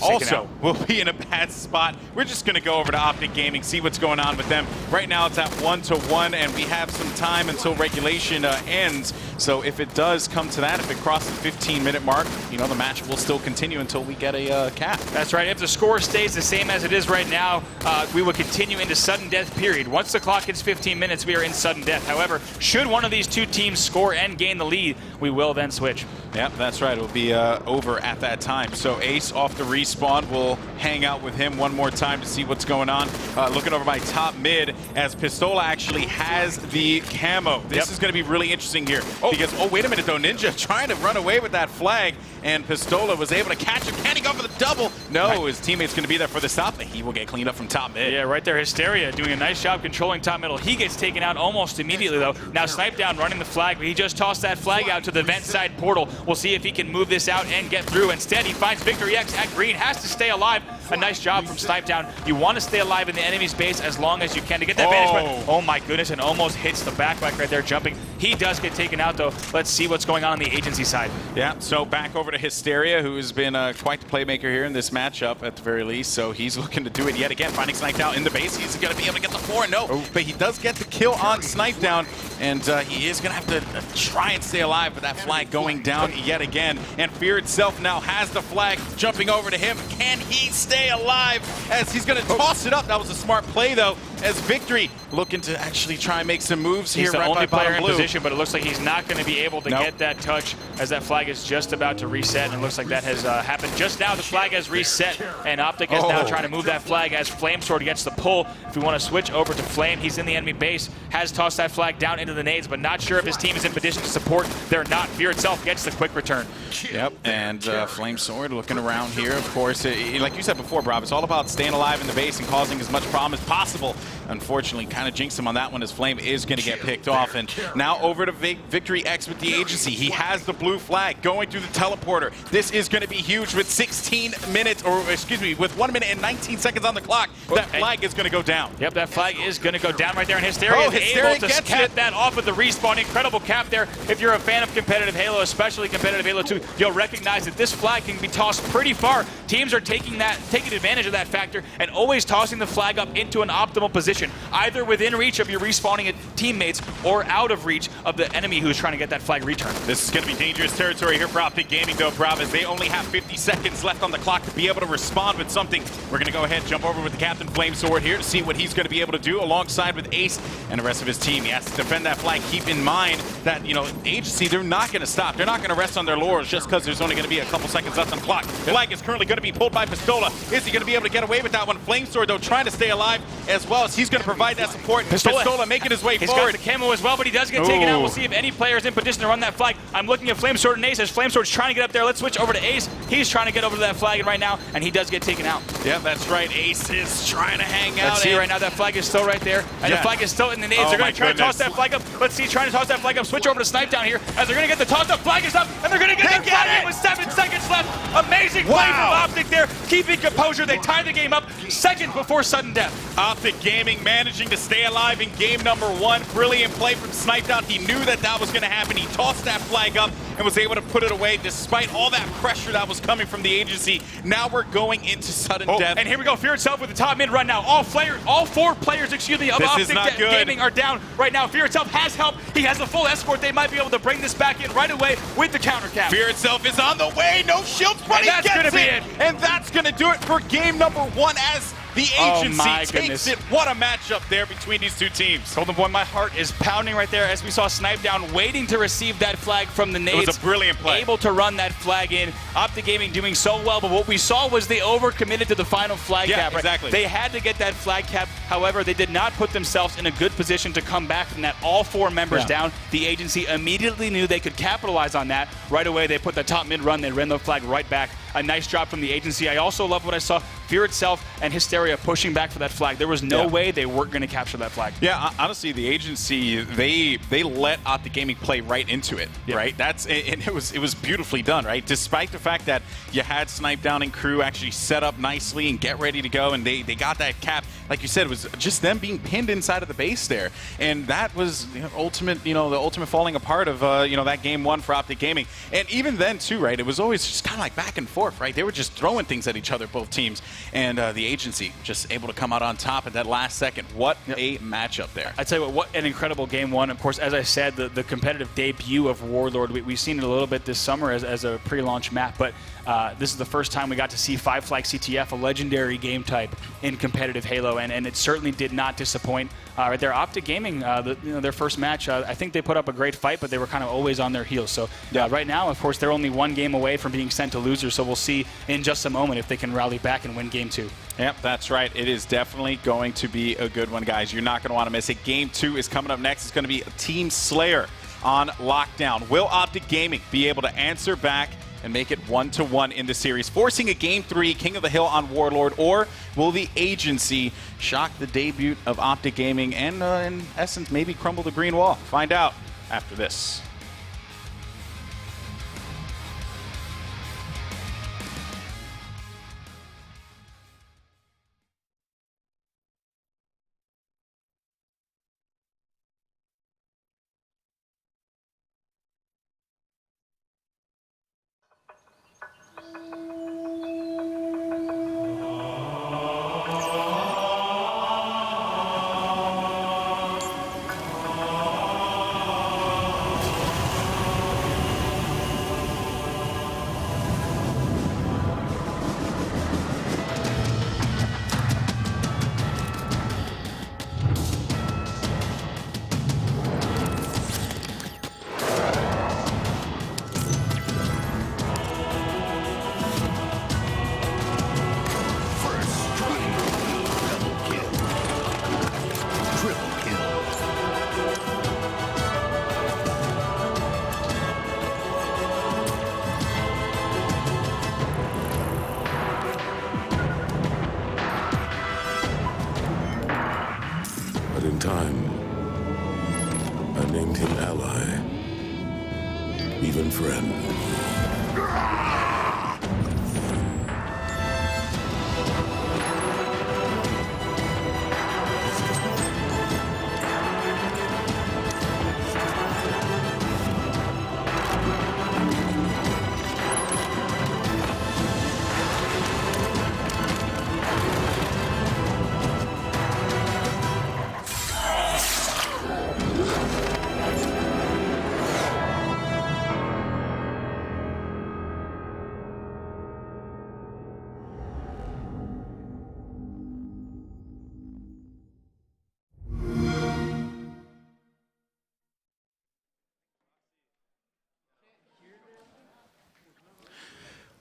also will be in a bad spot. We're just going to go over to OpTic Gaming, see what's going on with them. Right now it's at 1-1, and we have some time until regulation ends. So if it does come to that, if it crosses the 15-minute mark, you know, the match will still continue until we get a cap. That's right. If the score stays the same as it is right now, we will continue into sudden death period. Once the clock hits 15 minutes, we are in sudden death. However, should one of these two teams score and gain the lead, we will then switch. Yep, that's right. It will be over at that time. So Ace off the respawn. We'll hang out with him one more time to see what's going on. Looking over by top mid as Pistola actually has the camo. This is going to be really interesting here. Because, wait a minute though, Ninja trying to run away with that flag, and Pistola was able to catch him. Can he go for the double? No, his teammate's going to be there for the stop, but he will get cleaned up from top mid. Yeah, right there, Hysteria doing a nice job controlling top middle. He gets taken out almost immediately though. Now Snipe Down running the flag, but he just tossed that flag out to the vent side portal. We'll see if he can move this out and get through. Instead, he finds Victory X at green, has to stay alive. A nice job from Snipe Down. You want to stay alive in the enemy's base as long as you can to get that vantage point. Oh my goodness, and almost hits the backpack right there jumping. He does get taken out though. Let's see what's going on the agency side. Yeah, so back over to Hysteria, who has been quite the playmaker here in this matchup at the very least. So he's looking to do it yet again, finding Snipe Down in the base. He's going to be able to get the 4. No, but he does get the kill on Snipe Down, and he is going to have to try and stay alive, but that flag going down yet again. And Fear itself now has the flag jumping over to him. Can he stay alive as he's going to toss it up? That was a smart play though, as Victory looking to actually try and make some moves here. He's the right only by player in blue. position, but it looks like he's not going to be able to get that touch as that flag is just about to reset, and it looks like that has happened just now. The flag has reset, and OpTic is now trying to move that flag as Flamesword gets the pull. If we want to switch over to Flame, he's in the enemy base, has tossed that flag down into the nades, but not sure if his team is in position to support. They're not. Fear itself gets the quick return. Yep, and Flamesword looking around here, of course. Like you said before, Rob, it's all about staying alive in the base and causing as much problem as possible. Unfortunately, kind of jinxed him on that one as Flame is going to get picked off. And now over to Victory X with the agency. He has the blue flag going through the teleporter. This is going to be huge with 16 minutes, or excuse me, with 1 minute and 19 seconds on the clock. That flag is going to go down. Yep, that flag is going to go down right there, and Hysteria is able to cap that off with the respawn. Incredible cap there. If you're a fan of competitive Halo, especially competitive Halo 2, you'll recognize that this flag can be tossed pretty far. Teams are taking advantage of that factor and always tossing the flag up into an optimal position, either within reach of your respawning teammates or out of reach of the enemy who's trying to get that flag returned. This is going to be dangerous territory here for OpTic Gaming, though, Brav, as they only have 50 seconds left on the clock to be able to respond with something. We're going to go ahead and jump over with the Captain Flamesword here to see what he's going to be able to do alongside with Ace and the rest of his team. He has to defend that flag. Keep in mind that, you know, agency, they're not going to stop. They're not going to rest on their laurels just because there's only going to be a couple seconds left on the clock. The flag is currently going to be pulled killed by Pistola. Is he going to be able to get away with that one? Flamesword, though, trying to stay alive as well as he's going to provide that support. Pistola making his way forward. He's got the camo as well, but he does get taken out. We'll see if any player is in position to run that flag. I'm looking at Flamesword and Ace as Flamesword's trying to get up there. Let's switch over to Ace. He's trying to get over to that flag right now, and he does get taken out. Yeah, that's right. Ace is trying to hang out. Let's see right now, that flag is still right there, and the flag is still in the nades. They're going to try to toss that flag up. Let's see, trying to toss that flag up. Switch over to Snipe down here, as they're going to get the toss up. Flag is up, and they're going to get the flag in with 7 seconds left. Amazing play from OpTic there, keeping composure. They tie the game up seconds before sudden death. OpTic Gaming managing to stay alive in game number 1. Brilliant play from Sniped Out. He knew that that was going to happen. He tossed that flag up and was able to put it away despite all that pressure that was coming from the agency. Now we're going into sudden death. And here we go, Fear Itself with the top mid run now. All 4 players, of OpTic Gaming are down right now. Fear Itself has help. He has a full escort. They might be able to bring this back in right away with the counter cap. Fear Itself is on the way. No shields, but he gets it. And that's going to do it for game number 1 as the agency takes it. What a matchup there between these two teams. Golden Boy, my heart is pounding right there as we saw Snipe Down waiting to receive that flag from the nades. It was a brilliant play. Able to run that flag in. OpTic Gaming doing so well, but what we saw was they overcommitted to the final flag cap. Right? Exactly. They had to get that flag cap. However, they did not put themselves in a good position to come back from that. All 4 members down. The agency immediately knew they could capitalize on that. Right away, they put the top mid run. They ran the flag right back. A nice job from the agency. I also love what I saw. Fear Itself and Hysteria pushing back for that flag. There was no way they weren't going to capture that flag. Yeah, honestly, the agency, they let OpTic Gaming play right into it, right? And it was beautifully done, right? Despite the fact that you had Snipe Down and crew actually set up nicely and get ready to go, and they got that cap. Like you said, it was just them being pinned inside of the base there, and that was the ultimate falling apart of that game 1 for OpTic Gaming. And even then too, right? It was always just kind of like back and forth, right? They were just throwing things at each other, both teams. And the agency just able to come out on top at that last second. What a matchup there. I tell you what an incredible game 1. Of course, as I said, the competitive debut of Warlord, we've seen it a little bit this summer as a pre-launch map, but this is the first time we got to see 5 Flag CTF, a legendary game type in competitive Halo, and it certainly did not disappoint. Right there, OpTic Gaming, their first match, I think they put up a great fight, but they were kind of always on their heels. So right now, of course, they're only 1 game away from being sent to losers, so we'll see in just a moment if they can rally back and win game 2. Yep, that's right. It is definitely going to be a good one, guys. You're not going to want to miss it. Game 2 is coming up next. It's going to be Team Slayer on lockdown. Will OpTic Gaming be able to answer back and make it 1-1 in the series, forcing a Game 3 King of the Hill on Warlord, or will the agency shock the debut of OpTic Gaming and, in essence, maybe crumble the green wall? Find out after this. But in time, I named him ally, even friend.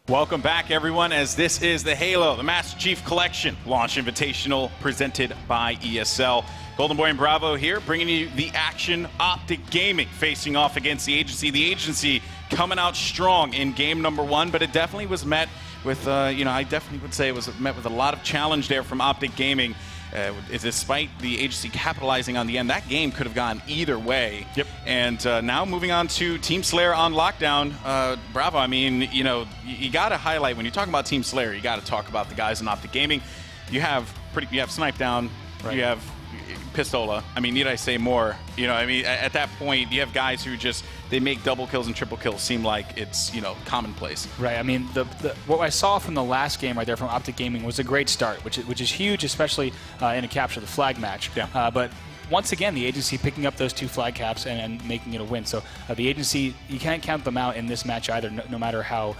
Welcome back, everyone, as this is the Halo, the Master Chief Collection Launch Invitational presented by ESL. Golden Boy and Bravo here, bringing you the action. OpTic Gaming facing off against the Agency. The Agency coming out strong in game number 1, but it definitely was met with, I definitely would say it was met with a lot of challenge there from OpTic Gaming. Despite the Agency capitalizing on the end, that game could have gone either way. Yep. And now moving on to Team Slayer on lockdown. Bravo, I mean, you got to highlight, when you're talking about Team Slayer, you got to talk about the guys in OpTic Gaming. You have Snipe Down, right. You have Pistola. I mean, need I say more? At that point, you have guys who they make double kills and triple kills seem like it's, commonplace. Right. I mean, what I saw from the last game right there from OpTic Gaming was a great start, which is huge, especially in a capture the flag match. Yeah. But once again, the Agency picking up those 2 flag caps and making it a win. So the Agency, you can't count them out in this match either, no matter how,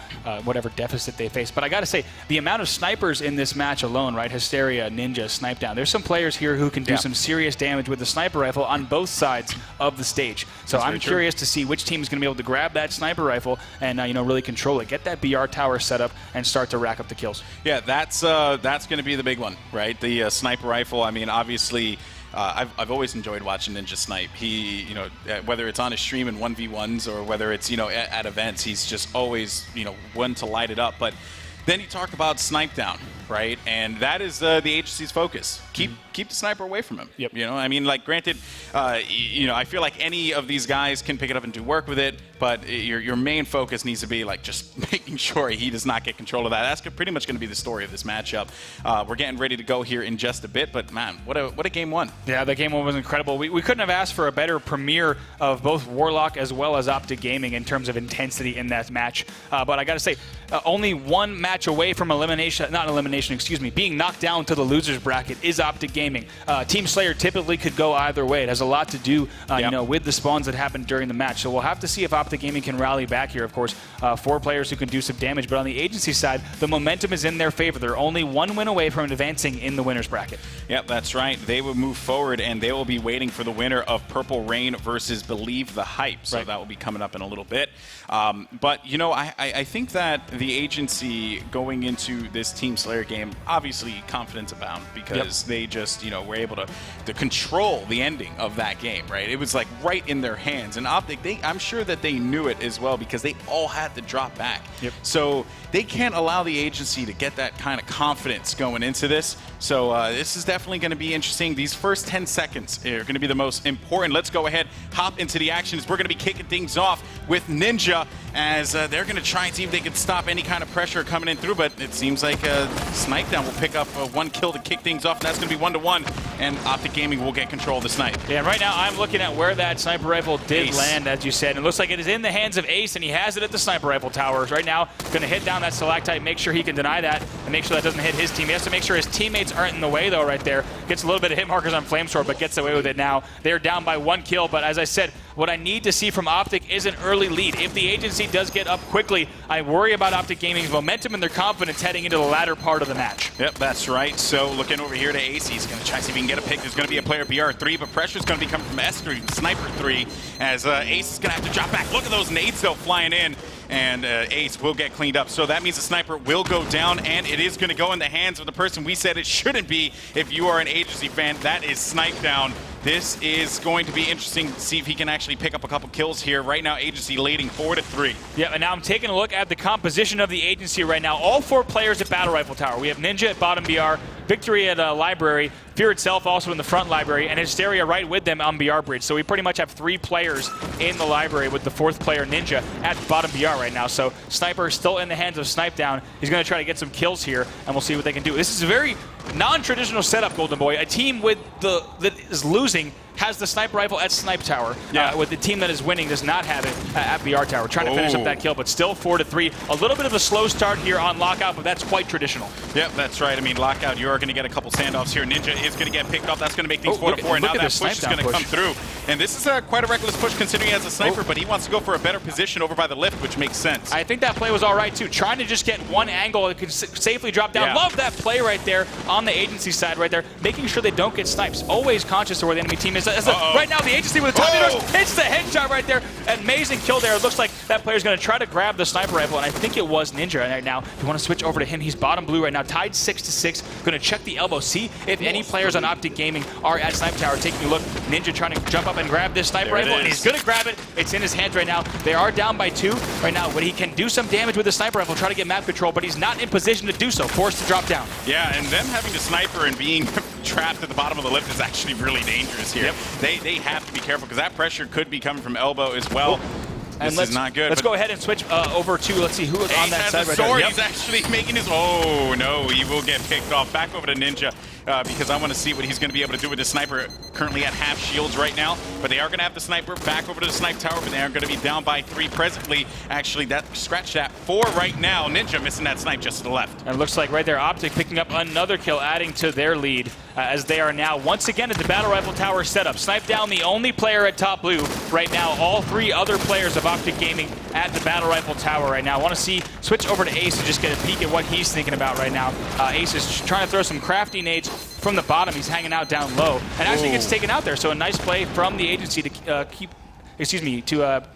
whatever deficit they face. But I got to say, the amount of snipers in this match alone, right? Hysteria, Ninja, Snipe Down. There's some players here who can do some serious damage with the sniper rifle on both sides of the stage. So I'm curious to see which team is going to be able to grab that sniper rifle and really control it. Get that BR tower set up and start to rack up the kills. Yeah, that's going to be the big one, right? The sniper rifle. I mean, obviously. I've always enjoyed watching Ninja snipe. He, whether it's on his stream in 1v1s or whether it's, at events, he's just always, one to light it up. But then you talk about Snipe Down, right? And that is the Agency's focus. Keep the sniper away from him. Yep. Granted, I feel like any of these guys can pick it up and do work with it, but your main focus needs to be just making sure he does not get control of that. That's pretty much going to be the story of this matchup. We're getting ready to go here in just a bit, but man, what a game 1. Yeah, the game 1 was incredible. We couldn't have asked for a better premiere of both Warlock as well as OpTic Gaming in terms of intensity in that match. But I got to say, only one match away from being knocked down to the losers bracket is OpTic Gaming. Team Slayer typically could go either way. It has a lot to do, with the spawns that happened during the match. So we'll have to see if OpTic Gaming can rally back here. Of course, 4 players who can do some damage. But on the Agency side, the momentum is in their favor. They're only 1 win away from advancing in the winners bracket. Yep, that's right. They will move forward, and they will be waiting for the winner of Purple Rain versus Believe the Hype. So that will be coming up in a little bit. But, I think that the Agency going into this Team Slayer game, obviously confidence abound because they just, were able to control the ending of that game, right? It was right in their hands. And OpTic, I'm sure that they knew it as well because they all had to drop back. Yep. So they can't allow the Agency to get that kind of confidence going into this. So this is definitely going to be interesting. These first 10 seconds are going to be the most important. Let's go ahead, hop into the action. We're going to be kicking things off with Ninja as they're going to try and see if they can stop any kind of pressure coming in through, but it seems like Snipe Down will pick up 1 kill to kick things off, and that's going to be 1-1, and OpTic Gaming will get control of the snipe. Yeah, right now I'm looking at where that sniper rifle did land, as you said, and it looks like it is in the hands of Ace, and he has it at the sniper rifle towers. Right now, going to hit down that stalactite, make sure he can deny that, and make sure that doesn't hit his team. He has to make sure his teammates aren't in the way, though, right there. Gets a little bit of hit markers on Flamesword, but gets away with it now. They're down by 1 kill, but as I said, what I need to see from OpTic is an early lead. If the Agency does get up quickly, I worry about OpTic Gaming's momentum and their confidence heading into the latter part of the match. Yep, that's right. So looking over here to Ace, he's going to try to see if he can get a pick. There's going to be a player BR3, but pressure's going to be coming from S3, Sniper 3, as Ace is going to have to drop back. Look at those nades, though, flying in. And Ace will get cleaned up. So that means the sniper will go down, and it is going to go in the hands of the person we said it shouldn't be if you are an Agency fan. That is Snipe Down. This is going to be interesting to see if he can actually pick up a couple kills here. Right now, Agency leading 4-3. Yeah, and now I'm taking a look at the composition of the Agency right now. All 4 players at Battle Rifle Tower. We have Ninja at bottom BR, Victory at Library, Fear itself also in the front library, and Hysteria right with them on BR Bridge. So we pretty much have 3 players in the library with the 4th player, Ninja, at bottom BR right now. So Sniper is still in the hands of Snipe Down. He's going to try to get some kills here, and we'll see what they can do. This is a very non-traditional setup, Golden Boy. A team that is losing has the sniper rifle at Snipe Tower. Yeah. With the team that is winning does not have it at BR Tower. Trying to finish up that kill, but still 4-3. A little bit of a slow start here on Lockout, but that's quite traditional. Yep, that's right. I mean, Lockout, you are going to get a couple standoffs here. Ninja is going to get picked off. That's going to make things 4-4, and now that push is going to come through. And this is quite a reckless push considering he has a sniper, but he wants to go for a better position over by the lift, which makes sense. I think that play was all right, too. Trying to just get one angle that could safely drop down. Yeah. Love that play right there on the Agency side right there, making sure they don't get snipes. Always conscious of where the enemy team is. right now the agency with the top hitters hits the headshot right there. Amazing kill there. It looks like that player's going to try to grab the sniper rifle, and I think it was Ninja right now. If you want to switch over to him, he's bottom blue right now, tied 6-6. Going to check the elbow, see if any players on OpTic Gaming are at sniper tower. Taking a look, Ninja trying to jump up and grab this sniper rifle, and he's going to grab it. It's in his hands right now. They are down by 2 right now, but he can do some damage with the sniper rifle, try to get map control, but he's not in position to do so, forced to drop down. Yeah, and them having to sniper and being trapped at the bottom of the lift is actually really dangerous here. Yep. They have to be careful because that pressure could be coming from elbow as well. And this is not good. Let's go ahead and switch over to, let's see who is on that side right now. He's actually making his, oh no, he will get picked off. Back over to Ninja because I want to see what he's going to be able to do with the sniper. Currently at half shields right now, but they are going to have the sniper back over to the snipe tower, but they are going to be down by 3 presently. Actually, that scratch that 4 right now. Ninja missing that snipe just to the left. And it looks like right there, OpTic picking up another kill, adding to their lead as they are now once again at the battle rifle tower setup. Snipe down the only player at top blue right now. All 3 other players of OpTic Gaming at the battle rifle tower right now. I want to switch over to Ace and just get a peek at what he's thinking about right now. Ace is trying to throw some crafty nades from the bottom. He's hanging out down low and actually gets taken out there. So a nice play from the agency to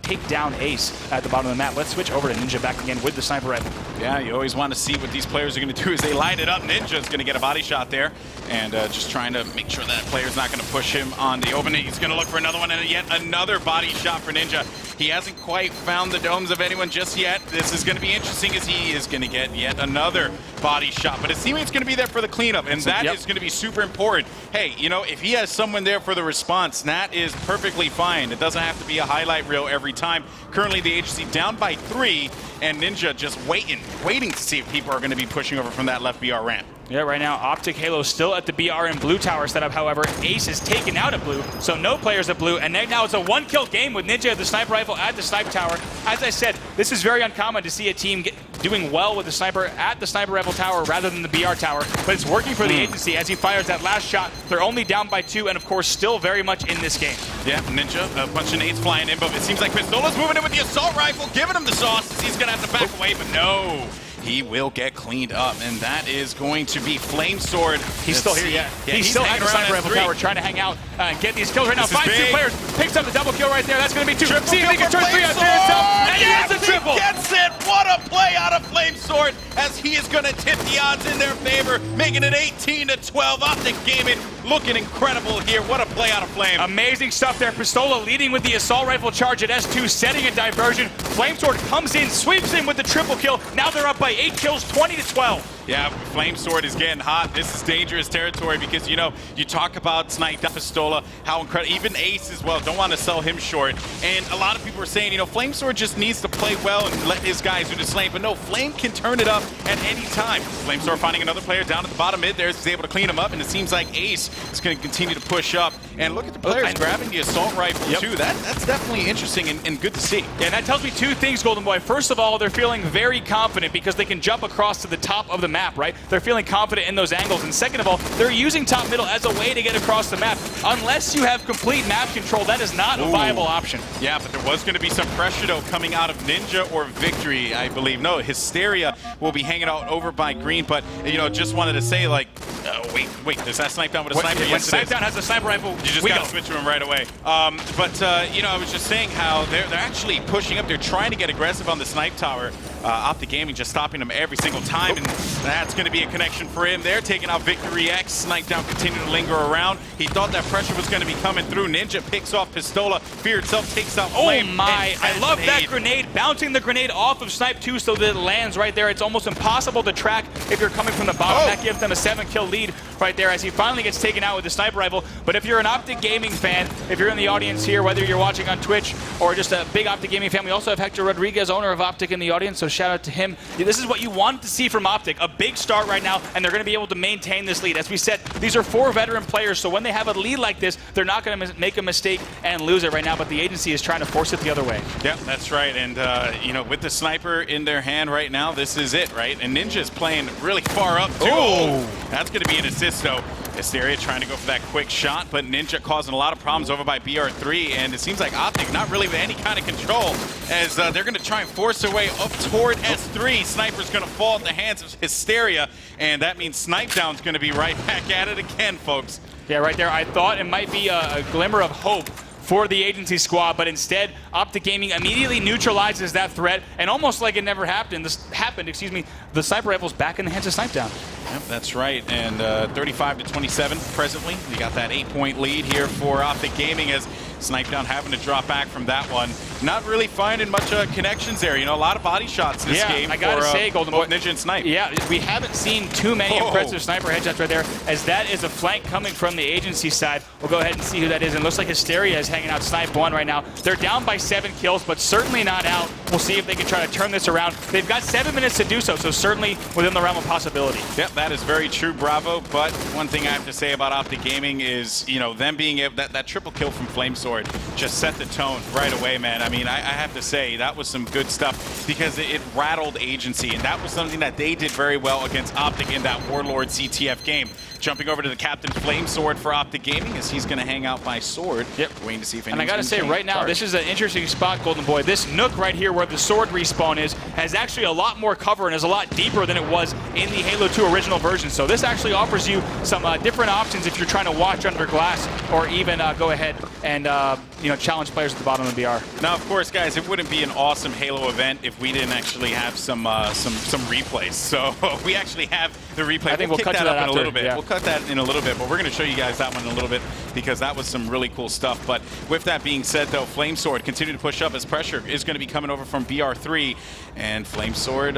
take down Ace at the bottom of the map. Let's switch over to Ninja back again with the sniper rifle. Yeah, you always want to see what these players are going to do as they line it up. Ninja's going to get a body shot there and just trying to make sure that player's not going to push him on the open. He's going to look for another one and yet another body shot for Ninja. He hasn't quite found the domes of anyone just yet. This is going to be interesting as he is going to get yet another body shot. But his teammate's going to be there for the cleanup, and that is going to be super important. Hey, you know, if he has someone there for the response, that is perfectly fine. It doesn't have to be a highlight reel every time. Currently, the agency down by 3, and Ninja just waiting to see if people are going to be pushing over from that left BR ramp. Yeah, right now, OpTic Halo still at the BR and blue tower setup. However, Ace is taken out of blue, so no players at blue. And now it's a 1-kill game with Ninja, the sniper rifle, at the snipe tower. As I said, this is very uncommon to see a team doing well with the sniper at the sniper rifle tower rather than the BR tower. But it's working for the agency as he fires that last shot. They're only down by 2, and of course, still very much in this game. Yeah, Ninja, a bunch of nades flying in, but it seems like Pistola's moving in with the assault rifle, giving him the sauce. He's going to have to back away, but no. He will get cleaned up, and that is going to be Flamesword. He's still here, yeah. He's still at the sniper rifle tower, trying to hang out and get these kills right now. Finds 2 players, picks up the double kill right there. That's going to be 2. See if he can turn 3 out there himself, and he gets a triple. He gets it. What a play out of Flamesword, as he is going to tip the odds in their favor, making it 18-12. OpTic Gaming looking incredible here. What a play out of Flame. Amazing stuff there. Pistola leading with the assault rifle charge at S2, setting a diversion. Flamesword comes in, sweeps in with the triple kill. Now they're up by 8 kills, 20-12. Yeah, Flamesword is getting hot. This is dangerous territory because, you know, you talk about Snipe, Pistola, how incredible, even Ace as well. Don't want to sell him short. And a lot of people are saying, you know, Flamesword just needs to play well and let his guys do the slaying. But no, Flame can turn it up at any time. Flamesword finding another player down at the bottom mid there. He's able to clean him up, and it seems like Ace is going to continue to push up. And look at the players grabbing the assault rifle too. That's definitely interesting and good to see. Yeah, and that tells me 2 things, Golden Boy. First of all, they're feeling very confident because they can jump across to the top of the map, right? They're feeling confident in those angles. And second of all, they're using top middle as a way to get across the map. Unless you have complete map control, that is not a viable option. Yeah, but there was going to be some pressure, though, coming out of Ninja or Victory, I believe. No, Hysteria will be hanging out over by Green, but, you know, just wanted to say, like, wait, does that snipe down with a sniper? When snipe down has a sniper rifle, you just got to switch to him right away. You know, I was just saying how they're actually pushing up. They're trying to get aggressive on the snipe tower. OpTic Gaming just stopping them every single time, and that's going to be a connection for him. They're taking out Victory X. Snipe down, continuing to linger around. He thought that pressure was going to be coming through. Ninja picks off Pistola. Fear itself takes out Flame. Oh my, I love that grenade. Bouncing the grenade off of Snipe 2 so that it lands right there. It's almost impossible to track if you're coming from the bottom. That gives them a 7-kill lead right there as he finally gets taken out with the sniper rifle. But if you're an OpTic Gaming fan, if you're in the audience here, whether you're watching on Twitch or just a big OpTic Gaming fan, we also have Hector Rodriguez, owner of OpTic, in the audience, so shout out to him. This is what you wanted to see from OpTic, a big start right now, and they're going to be able to maintain this lead. As we said, these are 4 veteran players, so when they have a lead like this, they're not going to make a mistake and lose it right now, but the agency is trying to force it the other way. Yeah, that's right, and you know, with the sniper in their hand right now, this is it, right? And Ninja's playing really far up, too. Oh! That's going to be an assist, though. Hysteria trying to go for that quick shot, but Ninja causing a lot of problems over by BR3, and it seems like OpTic not really with any kind of control as they're going to try and force their way up toward S3. Sniper's going to fall at the hands of Hysteria, and that means Snipe Down's going to be right back at it again, folks. Yeah, right there. I thought it might be a glimmer of hope for the agency squad, but instead, OpTic Gaming immediately neutralizes that threat, and almost like it never happened. The sniper rifle's back in the hands of Snipe Down. Yep, that's right, and 35-27 presently. We got that 8-point lead here for OpTic Gaming as Snipe Down having to drop back from that one. Not really finding much connections there. You know, a lot of body shots this game. I gotta say, Golden Boy, Ninja and Snipe. Yeah, we haven't seen too many impressive sniper headshots right there, as that is a flank coming from the agency side. We'll go ahead and see who that is. And it looks like Hysteria is hanging out Snipe 1 right now. They're down by 7 kills, but certainly not out. We'll see if they can try to turn this around. They've got 7 minutes to do so, so certainly within the realm of possibility. Yep, that is very true, Bravo. But one thing I have to say about OpTic Gaming is, you know, them being able, that triple kill from Flamesword just set the tone right away, man. I mean, I have to say that was some good stuff because it rattled agency, and that was something that they did very well against OpTic in that Warlord CTF game. Jumping over to the Captain Flamesword for OpTic Gaming as he's going to hang out by Sword. Yep. Waiting to see if And I got to say, right now, this is an interesting spot, Golden Boy. This nook right here where the Sword respawn is has actually a lot more cover and is a lot deeper than it was in the Halo 2 original version. So this actually offers you some different options if you're trying to watch under glass or even go ahead and challenge players at the bottom of the BR. Now, of course, guys, it wouldn't be an awesome Halo event if we didn't actually have some replays. So we actually have the replay. I think we'll cut kick to that that up in a little bit. yeah. We'll cut that in a little bit, but we're going to show you guys that one in a little bit because that was some really cool stuff. But with that being said, though, Flamesword continue to push up as pressure is going to be coming over from BR3, and Flamesword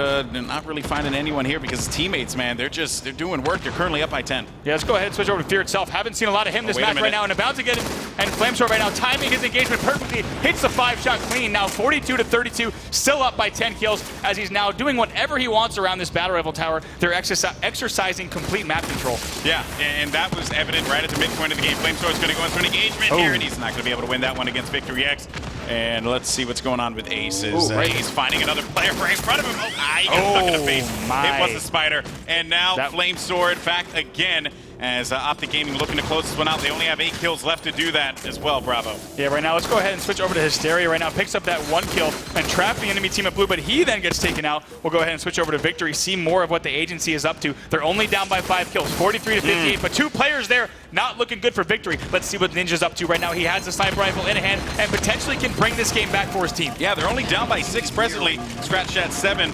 not really finding anyone here because his teammates, man, they're doing work. They're currently up by 10. Yeah, let's go ahead and switch over to Fear itself. Haven't seen a lot of him this match right now, and about to get him. And Flamesword right now timing his engagement perfectly, hits the 5-shot clean. Now 42-32, still up by 10 kills as he's now doing whatever he wants around this battle rifle tower. They're exercising complete map control. Yeah, and that was evident right at the midpoint of the game. Flamesword's going to go into an engagement here, and he's not going to be able to win that one against Victory X. And let's see what's going on with Ace. He's finding another player right in front of him. He got stuck in the face. It was a spider. And now Flamesword back again as OpTic Gaming looking to close this one out. They only have 8 kills left to do that as well, Bravo. Yeah, right now let's go ahead and switch over to Hysteria right now. Picks up that 1 kill and trap the enemy team at blue, but he then gets taken out. We'll go ahead and switch over to Victory, see more of what the agency is up to. They're only down by 5 kills, 43-58, but 2 players there, not looking good for Victory. Let's see what Ninja's up to right now. He has the sniper rifle in hand and potentially can bring this game back for his team. Yeah, they're only down by 6 presently. Scratch at 7.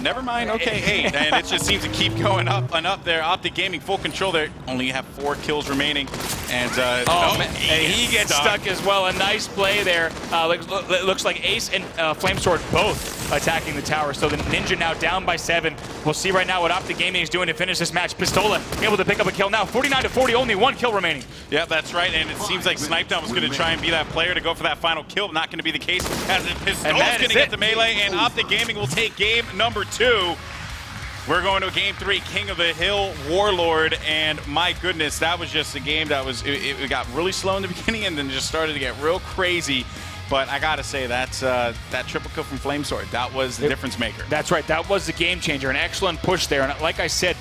Never mind, okay, 8. And it just seems to keep going up and up there. OpTic Gaming full control there. Only have 4 kills remaining. And he gets stuck as well. A nice play there. Looks like Ace and Flamesword both attacking the tower. So the Ninja now down by 7. We'll see right now what OpTic Gaming is doing to finish this match. Pistola able to pick up a kill now. 49-40, only 1 kill remaining. Yeah, that's right. And it seems like Snipe Down was going to try and be that player to go for that final kill. Not going to be the case as Pistola's going to get the melee. And OpTic Gaming will take game number 2. We're going to game 3, King of the Hill, Warlord, and my goodness, that was just a game that was, it got really slow in the beginning and then just started to get real crazy. But I gotta say, that triple kill from Flamesword, that was the difference maker. That's right, that was the game changer, an excellent push there. And like I said,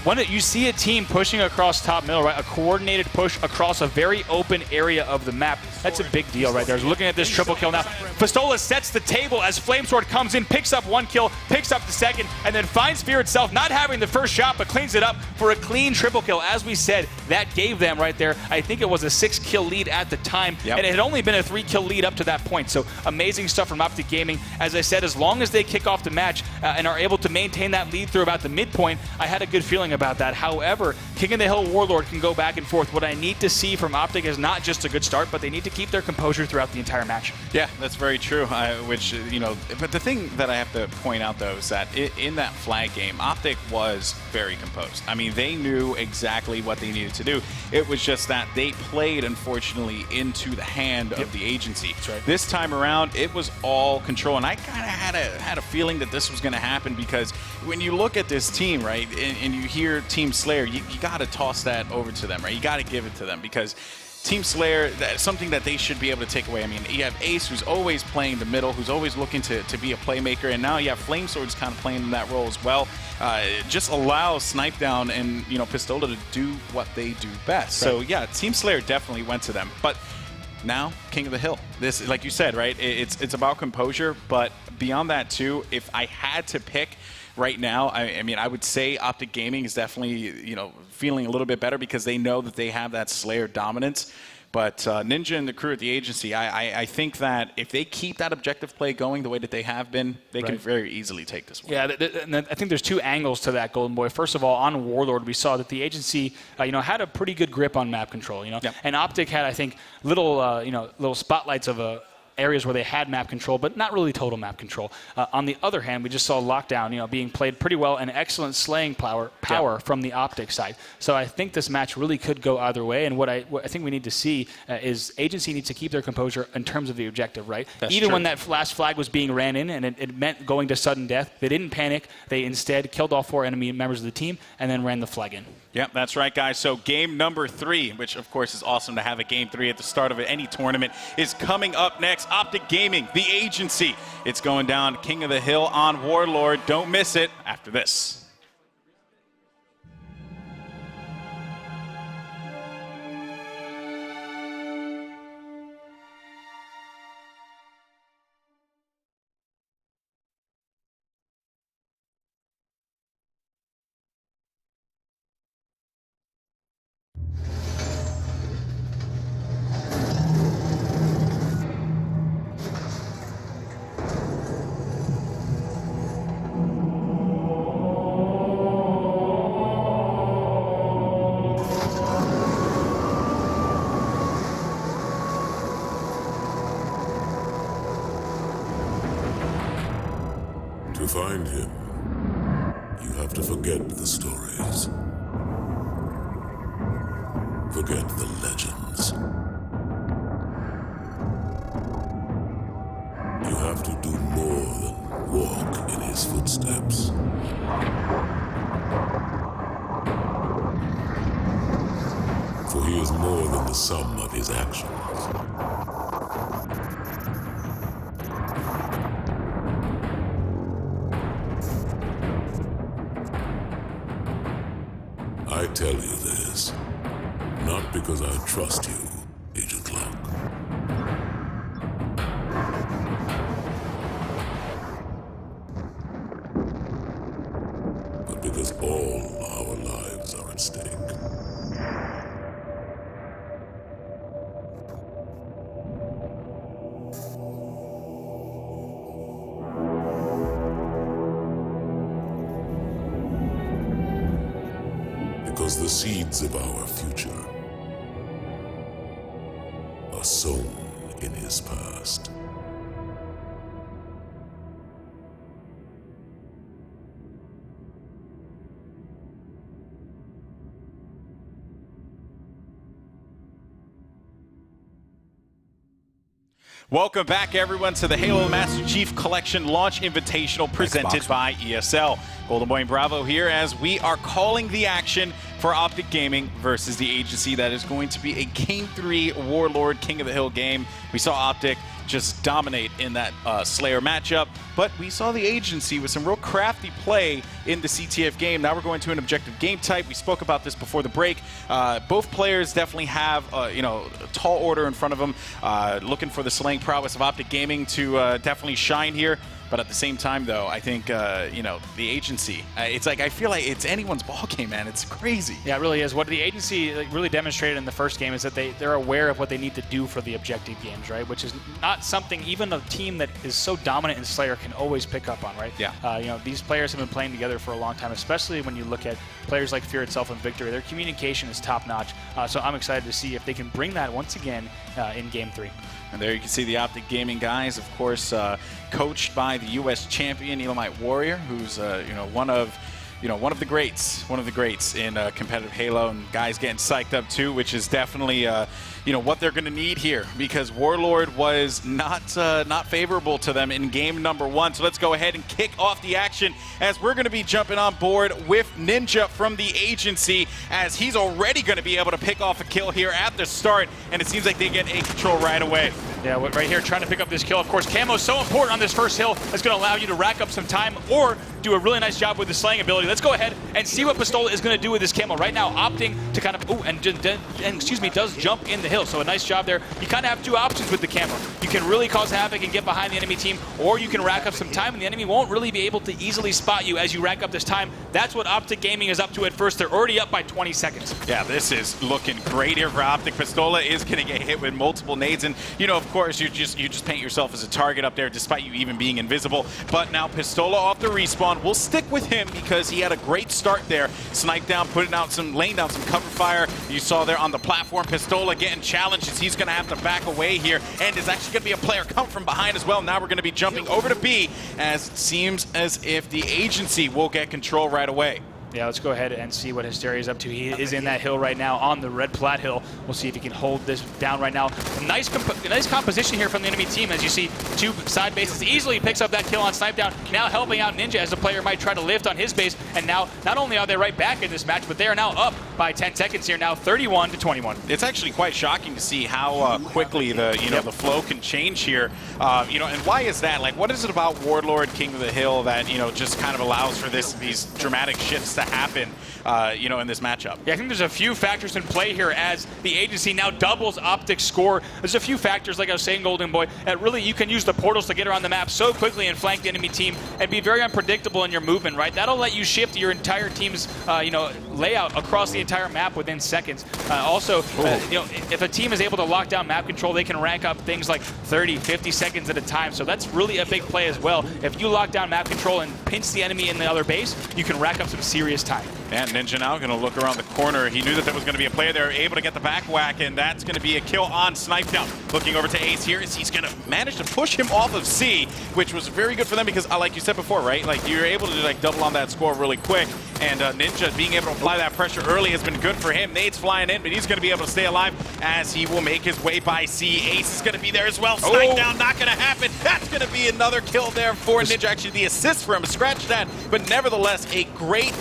when you see a team pushing across top middle, right, a coordinated push across a very open area of the map, that's a big deal right there. Looking at this triple kill now, Pistola sets the table as Flamesword comes in, picks up 1 kill, picks up the second, and then finds Fear itself, not having the first shot, but cleans it up for a clean triple kill. As we said, that gave them right there, I think it was a 6-kill lead at the time, and it had only been a 3-kill lead up to that point. So amazing stuff from OpTic Gaming. As I said, as long as they kick off the match and are able to maintain that lead through about the midpoint, I had a good feeling about that. However, King of the Hill Warlord can go back and forth. What I need to see from OpTic is not just a good start, but they need to keep their composure throughout the entire match. Yeah, that's very true. But the thing that I have to point out, though, is that in that flag game, OpTic was very composed. I mean, they knew exactly what they needed to do. It was just that they played, unfortunately, into the hand of the agency. That's right. This time around, it was all control, and I kind of had a feeling that this was going to happen because when you look at this team, right, and you hear Team Slayer, you got to toss that over to them, right? You got to give it to them because Team Slayer, something that they should be able to take away. I mean, you have Ace, who's always playing the middle, who's always looking to be a playmaker, and now you have Flamesword's kind of playing that role as well. It just allows Snipedown and Pistola to do what they do best. Right. So yeah, Team Slayer definitely went to them. But now, King of the Hill. This, like you said, right? It's about composure, but beyond that too, if I had to pick right now, I mean, I would say OpTic Gaming is definitely, feeling a little bit better because they know that they have that Slayer dominance. But Ninja and the crew at the agency, I think that if they keep that objective play going the way that they have been, they can very easily take this one. Yeah, and I think there's two angles to that, Golden Boy. First of all, on Warlord, we saw that the agency, had a pretty good grip on map control, Yep. And OpTic had, I think, little spotlights of areas where they had map control, but not really total map control. On the other hand, we just saw Lockdown, being played pretty well and excellent slaying power from the OpTic side. So I think this match really could go either way. And what I think we need to see is Agency needs to keep their composure in terms of the objective, right? That's Even true. when that last flag was being ran in and it meant going to sudden death, they didn't panic. They instead killed all 4 enemy members of the team and then ran the flag in. Yep, that's right, guys. So game number 3, which of course is awesome to have a game 3 at the start of any tournament, is coming up next. OpTic Gaming, the agency. It's going down King of the Hill on Warlord. Don't miss it after this. To find him, you have to forget the stories. Forget the legends. You have to do more than walk in his footsteps. For he is more than the sum of his actions. I tell you this, not because I trust you, Agent Locke. But because all our lives are at stake. Because the seeds of our future are sown in his past. Welcome back, everyone, to the Halo Master Chief Collection Launch Invitational presented by ESL. Golden Boy and Bravo here as we are calling the action for OpTic Gaming versus the agency. That is going to be a Game 3 Warlord King of the Hill game. We saw OpTic just dominate in that Slayer matchup, but we saw the agency with some real crafty play in the CTF game. Now we're going to an objective game type. We spoke about this before the break. Both players definitely have a tall order in front of them, looking for the slaying prowess of OpTic Gaming to definitely shine here. But at the same time, though, I think, the agency, it's like I feel like it's anyone's ball game, man. It's crazy. Yeah, it really is. What the agency really demonstrated in the first game is that they're aware of what they need to do for the objective games, right? Which is not something even a team that is so dominant in Slayer can always pick up on, right? Yeah. These players have been playing together for a long time, especially when you look at players like Fear Itself and Victory. Their communication is top-notch. So I'm excited to see if they can bring that once again in Game 3. And there you can see the OpTic Gaming guys, of course, coached by the U.S. champion Elamite Warrior, who's one of one of the greats in competitive Halo, and guys getting psyched up too, which is definitely what they're going to need here, because Warlord was not favorable to them in game number 1. So let's go ahead and kick off the action as we're going to be jumping on board with Ninja from the agency, as he's already going to be able to pick off a kill here at the start, and it seems like they get A control right away. Yeah, right here trying to pick up this kill. Of course, camo is so important on this first hill. It's going to allow you to rack up some time or do a really nice job with the slaying ability. Let's go ahead and see what Pistola is going to do with this camo. Right now, opting to kind of, does jump in the hill. So a nice job there. You kind of have two options with the camo. You can really cause havoc and get behind the enemy team, or you can rack up some time, and the enemy won't really be able to easily spot you as you rack up this time. That's what OpTic Gaming is up to at first. They're already up by 20 seconds. Yeah, this is looking great here for OpTic. Pistola is going to get hit with multiple nades, and of course, you just paint yourself as a target up there, despite you even being invisible. But now Pistola off the respawn. We'll stick with him because he had a great start there. Snipe down, laying down some cover fire. You saw there on the platform, Pistola getting challenged as he's going to have to back away here, and there's actually going to be a player come from behind as well. Now we're going to be jumping over to B, as it seems as if the agency will get control right away. Yeah, let's go ahead and see what Hysteria is up to. He is in that hill right now on the red plat hill. We'll see if he can hold this down right now. Nice composition here from the enemy team, as you see two side bases. Easily picks up that kill on Snipe Down. Now helping out Ninja as the player might try to lift on his base. And now not only are they right back in this match, but they are now up by 10 seconds here, now 31-21. It's actually quite shocking to see how quickly the the flow can change here. And why is that? Like, what is it about Warlord, King of the Hill, that just kind of allows for these dramatic shifts to happen, in this matchup? Yeah, I think there's a few factors in play here as the agency now doubles OpTic's score. There's a few factors, like I was saying, Golden Boy, that really you can use the portals to get around the map so quickly and flank the enemy team and be very unpredictable in your movement, right? That'll let you shift your entire team's, layout across the entire map within seconds. If a team is able to lock down map control, they can rank up things like 30, 50 seconds at a time. So that's really a big play as well. If you lock down map control and pinch the enemy in the other base, you can rack up some serious time. And Ninja now going to look around the corner. He knew that there was going to be a player there, able to get the back whack, and that's going to be a kill on Snipe Down. Looking over to Ace here, as he's going to manage to push him off of C, which was very good for them because, like you said before, right? Like, you're able to double on that score really quick, and Ninja being able to apply that pressure early has been good for him. Nade's flying in, but he's going to be able to stay alive as he will make his way by C. Ace is going to be there as well. Snipe Down, not going to happen. That's going to be another kill there for Ninja. Actually, the assist for him, scratch that, but nevertheless, a great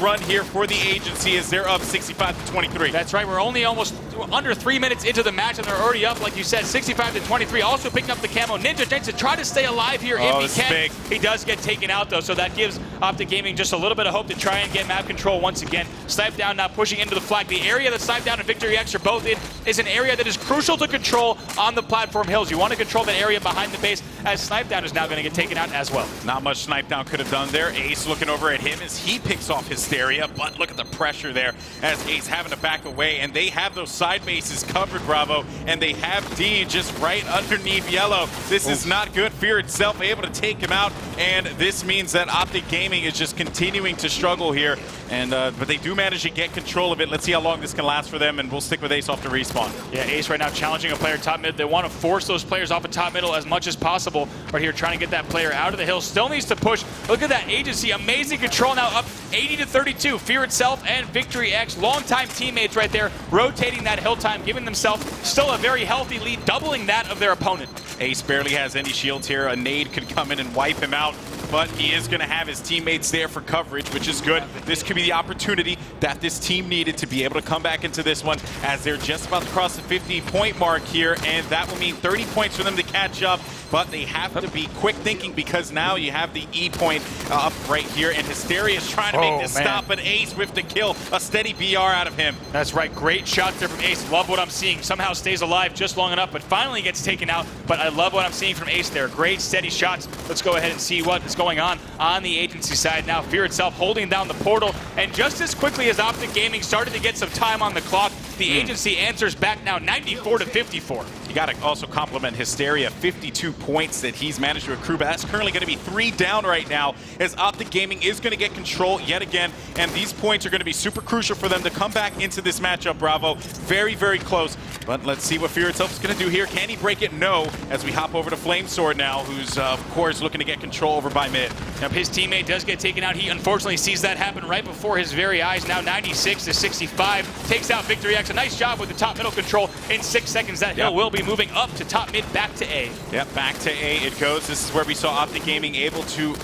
run here for the agency as they're up 65-23. That's right. We're only almost under 3 minutes into the match, and they're already up, like you said, 65-23. Also picking up the camo. Ninja tries to try to stay alive here if he can. Big. He does get taken out, though, so that gives OpTic Gaming just a little bit of hope to try and get map control once again. Snipe Down now pushing into the flag. The area that Snipe Down and Victory X are both in is an area that is crucial to control on the platform hills. You want to control that area behind the base, as Snipe Down is now going to get taken out as well. Not much Snipe Down could have done there. Ace looking over at him as he picks off Hysteria, but look at the pressure there as Ace having to back away, and they have those side bases covered, Bravo, and they have D just right underneath Yellow. This is not good. Fear itself able to take him out, and this means that OpTic Gaming is just continuing to struggle here, and but they do manage to get control of it. Let's see how long this can last for them, and we'll stick with Ace off the respawn. Yeah, Ace right now challenging a player top mid. They want to force those players off of top middle as much as possible. Right here trying to get that player out of the hill. Still needs to push. Look at that agency. Amazing control now, up 80-32. Fear itself and Victory X, longtime teammates right there, rotating that hill time, giving themselves still a very healthy lead, doubling that of their opponent. Ace barely has any shields here. A nade could come in and wipe him out, but he is going to have his teammates there for coverage, which is good. This could be the opportunity that this team needed to be able to come back into this one, as they're just about to cross the 50-point mark here, and that will mean 30 points for them to catch up. But they have to be quick thinking, because now you have the E point up right here, and Hysteria is trying to make this stop, but Ace with the kill, a steady BR out of him. That's right, great shots there from Ace. Love what I'm seeing. Somehow stays alive just long enough, but finally gets taken out. But I love what I'm seeing from Ace there. Great steady shots. Let's go ahead and see what is going on the agency side now. Fear itself holding down the portal, and just as quickly as OpTic Gaming started to get some time on the clock, The agency answers back now 94-54. You got to also compliment Hysteria, 52 points that he's managed to accrue, but that's currently going to be 3 down right now as OpTic Gaming is going to get control yet again, and these points are going to be super crucial for them to come back into this matchup, Bravo. Very, very close, but let's see what Fear itself is going to do here. Can he break it? No, as we hop over to Flamesword now, who's, of course, looking to get control over by mid. Now, his teammate does get taken out. He unfortunately sees that happen right before his very eyes. Now 96-65, takes out Victory X. A nice job with the top middle control in 6 seconds. That hill will be moving up to top mid, back to A. Yep, back to A it goes. This is where we saw OpTic Gaming able to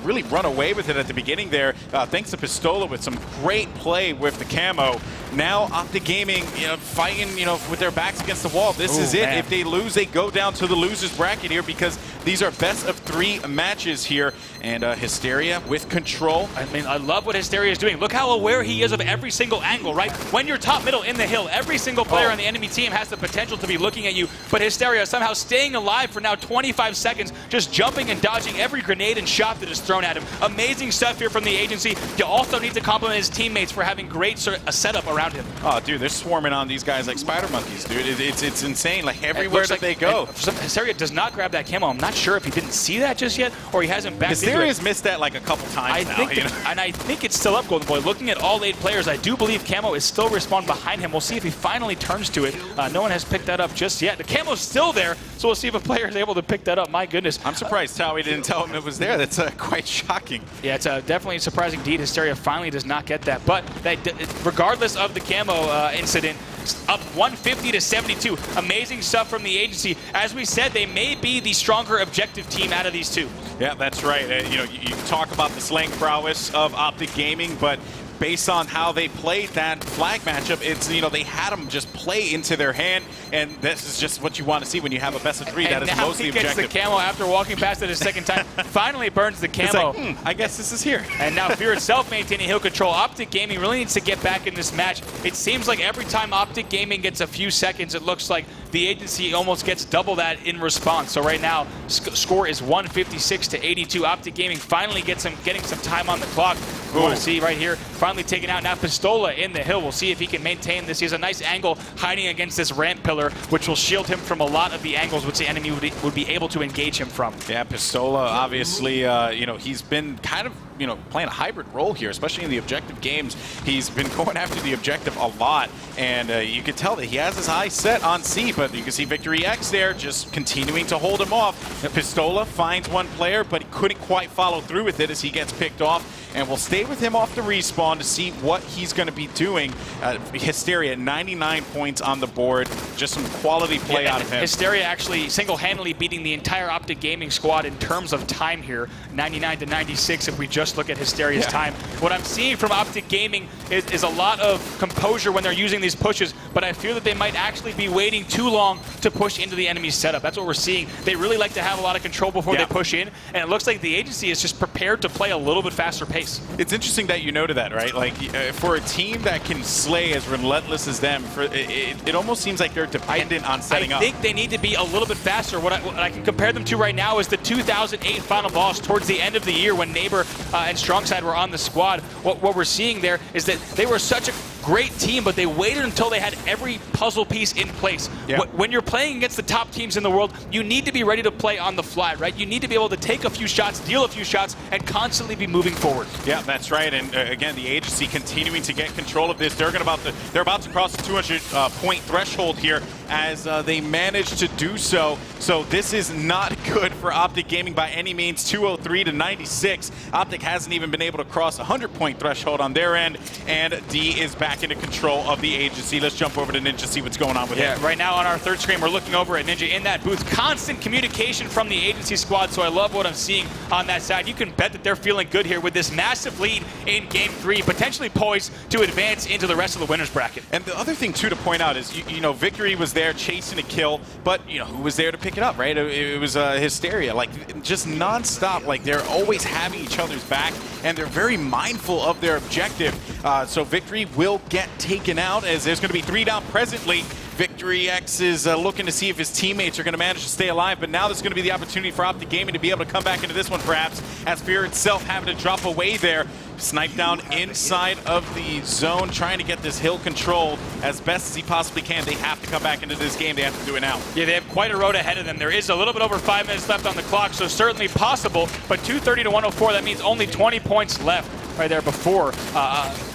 really run away with it at the beginning there, thanks to Pistola with some great play with the camo. Now OpTic Gaming, fighting, with their backs against the wall. This is it. Man. If they lose, they go down to the losers bracket here because these are best of 3 matches here. And Hysteria with control. I mean, I love what Hysteria is doing. Look how aware he is of every single angle, right? When you're top middle in the hill, every single player on the enemy team has the potential to be looking at you, but Hysteria somehow staying alive for now 25 seconds, just jumping and dodging every grenade and shot that is thrown at him. Amazing stuff here from the agency. You also need to compliment his teammates for having great setup around him. Oh, dude, they're swarming on these guys like spider monkeys, dude. It's insane. Like, everywhere that they go. Hysteria does not grab that camo. I'm not sure if he didn't see that just yet or he hasn't backed into it. Hysteria's missed that like a couple times now. And I think it's still up, Golden Boy. Looking at all 8 players, I do believe camo is still respawned behind him. We'll see if he finally turns to it. No one has picked that up just yet. The camo's still there, so we'll see if a player is able to pick that up. My goodness. I'm surprised Towie didn't tell him it was there. That's quite shocking. Yeah, it's definitely surprising indeed. Hysteria finally does not get that. But regardless of the camo incident, up 150-72. Amazing stuff from the agency. As we said, they may be the stronger objective team out of these 2. Yeah, that's right. You talk about the slang prowess of OpTic Gaming, but based on how they played that flag matchup, it's, they had them just play into their hand, and this is just what you want to see when you have a best of 3 that is mostly objective. And now he gets the camo after walking past it a second time. Finally burns the camo. It's like, I guess this is here. And now Fear itself maintaining hill control. OpTic Gaming really needs to get back in this match. It seems like every time OpTic Gaming gets a few seconds, it looks like the agency almost gets double that in response. So right now, score is 156-82. OpTic Gaming finally getting some time on the clock. We want to see right here, finally taken out. Now Pistola in the hill. We'll see if he can maintain this. He has a nice angle hiding against this ramp pillar, which will shield him from a lot of the angles which the enemy would be able to engage him from. Yeah, Pistola, obviously, he's been kind of, playing a hybrid role here, especially in the objective games. He's been going after the objective a lot, and you can tell that he has his eyes set on C, but you can see Victory X there just continuing to hold him off. Pistola finds one player, but he couldn't quite follow through with it as he gets picked off, and we'll stay with him off the respawn to see what he's going to be doing. Hysteria, 99 points on the board. Just some quality play out of him. Hysteria actually single-handedly beating the entire OpTic Gaming squad in terms of time here, 99-96 if we just look at Hysteria's time. What I'm seeing from OpTic Gaming is a lot of composure when they're using these pushes, but I fear that they might actually be waiting too long to push into the enemy's setup. That's what we're seeing. They really like to have a lot of control before they push in, and it looks like the agency is just prepared to play a little bit faster pace. It's interesting that you noted that, right? Like, for a team that can slay as relentless as them, it almost seems like they're dependent on setting up. I think they need to be a little bit faster. What I can compare them to right now is the 2008 final boss towards the end of the year when Neighbor and Strongside were on the squad. What we're seeing there is that they were such a great team, but they waited until they had every puzzle piece in place. When you're playing against the top teams in the world, you need to be ready to play on the fly, right? You need to be able to take a few shots, deal a few shots, and constantly be moving forward. Yeah, that's right. And again, the agency continuing to get control of this. They're about to cross the 200 point threshold here as they manage to do so. So this is not good for OpTic Gaming by any means. 203-96. OpTic hasn't even been able to cross 100 point threshold on their end, and D is back into control of the agency. Let's jump over to Ninja, see what's going on with him. Right now on our third screen, we're looking over at Ninja in that booth. Constant communication from the agency squad, so I love what I'm seeing on that side. You can bet that they're feeling good here with this massive lead in Game 3, potentially poised to advance into the rest of the winner's bracket. And the other thing, too, to point out is, Victory was there chasing a kill, but, who was there to pick it up, right? It was Hysteria. Like, just nonstop. Like, they're always having each other's back, and they're very mindful of their objective. So Victory will get taken out as there's going to be 3 down presently. Victory X is looking to see if his teammates are going to manage to stay alive, but now there's going to be the opportunity for OpTic Gaming to be able to come back into this one, perhaps, as Fear itself having to drop away there. Snipe down inside of the zone, trying to get this hill controlled as best as he possibly can. They have to come back into this game. They have to do it now. Yeah, they have quite a road ahead of them. There is a little bit over 5 minutes left on the clock, so certainly possible. But 230 to 104, that means only 20 points left right there before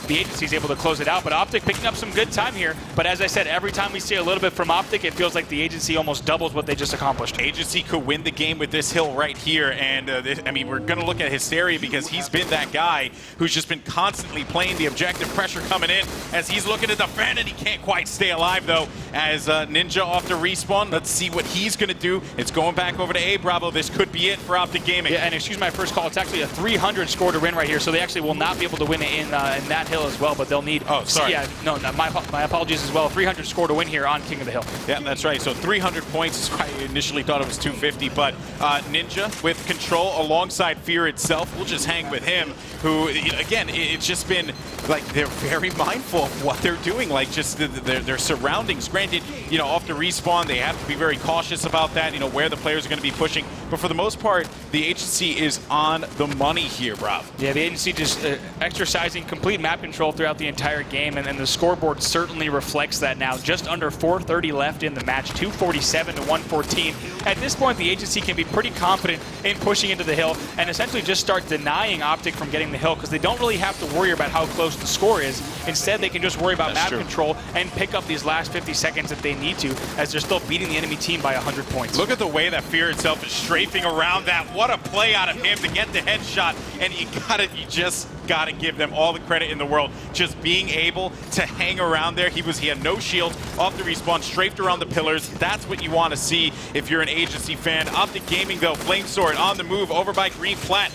the agency is able to close it out. But OpTic picking up some good time here. But as I said, every time we see a little bit from OpTic, it feels like the agency almost doubles what they just accomplished. Agency could win the game with this hill right here. And, I mean, we're going to look at Hysteria because he's been that guy who's just been constantly playing the objective, pressure coming in as he's looking to defend, and he can't quite stay alive, though, as Ninja off the respawn. Let's see what he's going to do. It's going back over to A Bravo. This could be it for OpTic Gaming. Yeah, and excuse my first call. It's actually a 300 score to win right here, so they actually will not be able to win it in that hill as well, but they'll need... Oh, sorry. Yeah, no, my apologies as well. 300 score to win here on King of the Hill. Yeah, that's right. So 300 points is why I initially thought it was 250, but Ninja with control alongside Fear itself. We'll just hang with him, who, again, it's just been, like, they're very mindful of what they're doing, like, just their surroundings. Granted, you know, off the respawn, they have to be very cautious about that, you know, where the players are going to be pushing. But for the most part, the agency is on the money here, Rob. Yeah, the agency just exercising complete map control throughout the entire game, and the scoreboard certainly reflects that now. Just under 4:30 left in the match, 247 to 114. At this point, the agency can be pretty confident in pushing into the hill and essentially just start denying OpTic from getting the hill, because they don't really have to worry about how close the score is. Instead, they can just worry about map control and pick up these last 50 seconds that they need to, as they're still beating the enemy team by 100 points. Look at the way that Fear itself is strafing around that. What a play out of him to get the headshot, and you just gotta give them all the credit in the world. Just being able to hang around there. He had no shield, off the respawn, strafed around the pillars. That's what you want to see if you're an agency fan. OpTic Gaming, though, Flamesword on the move over by Green Flat.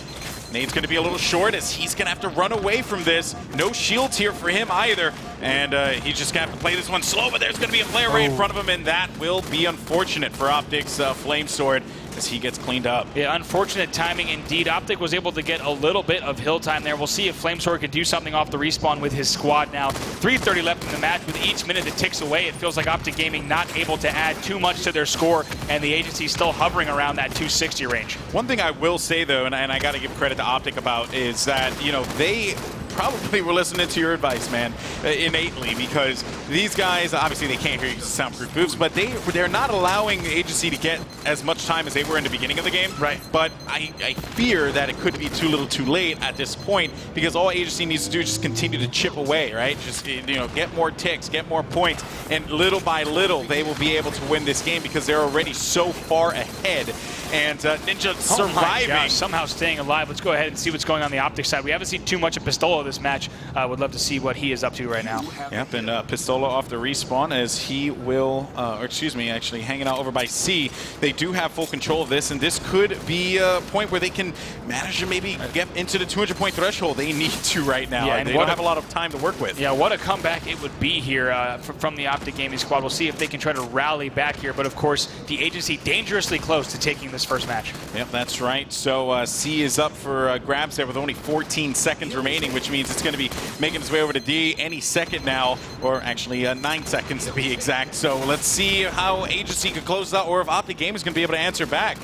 Nade's going to be a little short as he's going to have to run away from this. No shields here for him either. And he's just going to have to play this one slow, but there's going to be a player right in front of him, and that will be unfortunate for OpTic's Flamesword as he gets cleaned up. Yeah, unfortunate timing indeed. OpTic was able to get a little bit of hill time there. We'll see if Flamesword can do something off the respawn with his squad now. 3:30 left in the match. With each minute that ticks away, it feels like OpTic Gaming not able to add too much to their score, and the agency still hovering around that 260 range. One thing I will say, though, and I got to give credit to OpTic about, is that, you know, they probably were listening to your advice, man, innately, because these guys, obviously they can't hear you soundproof booths, but they're not allowing the agency to get as much time as they were in the beginning of the game. Right. But I fear that it could be too little too late at this point, because all agency needs to do is just continue to chip away, right? Just, you know, get more ticks, get more points, and little by little they will be able to win this game because they're already so far ahead. And Ninja surviving. Oh my gosh, somehow staying alive. Let's go ahead and see what's going on the OpTic side. We haven't seen too much of Pistola this match. Would love to see what he is up to right now. Yep, and Pistola off the respawn as he will, or excuse me, actually hanging out over by C. They do have full control of this, and this could be a point where they can manage to maybe get into the 200-point threshold. They need to right now. Yeah, and they don't have a lot of time to work with. Yeah, what a comeback it would be here from the OpTic Gaming squad. We'll see if they can try to rally back here, but of course, the agency dangerously close to taking this first match. Yep, that's right. So C is up for grabs there with only 14 seconds remaining, which means it's going to be making its way over to D any second now, or actually 9 seconds to be exact. So let's see how agency could close out, or if OpTic Gaming is going to be able to answer back.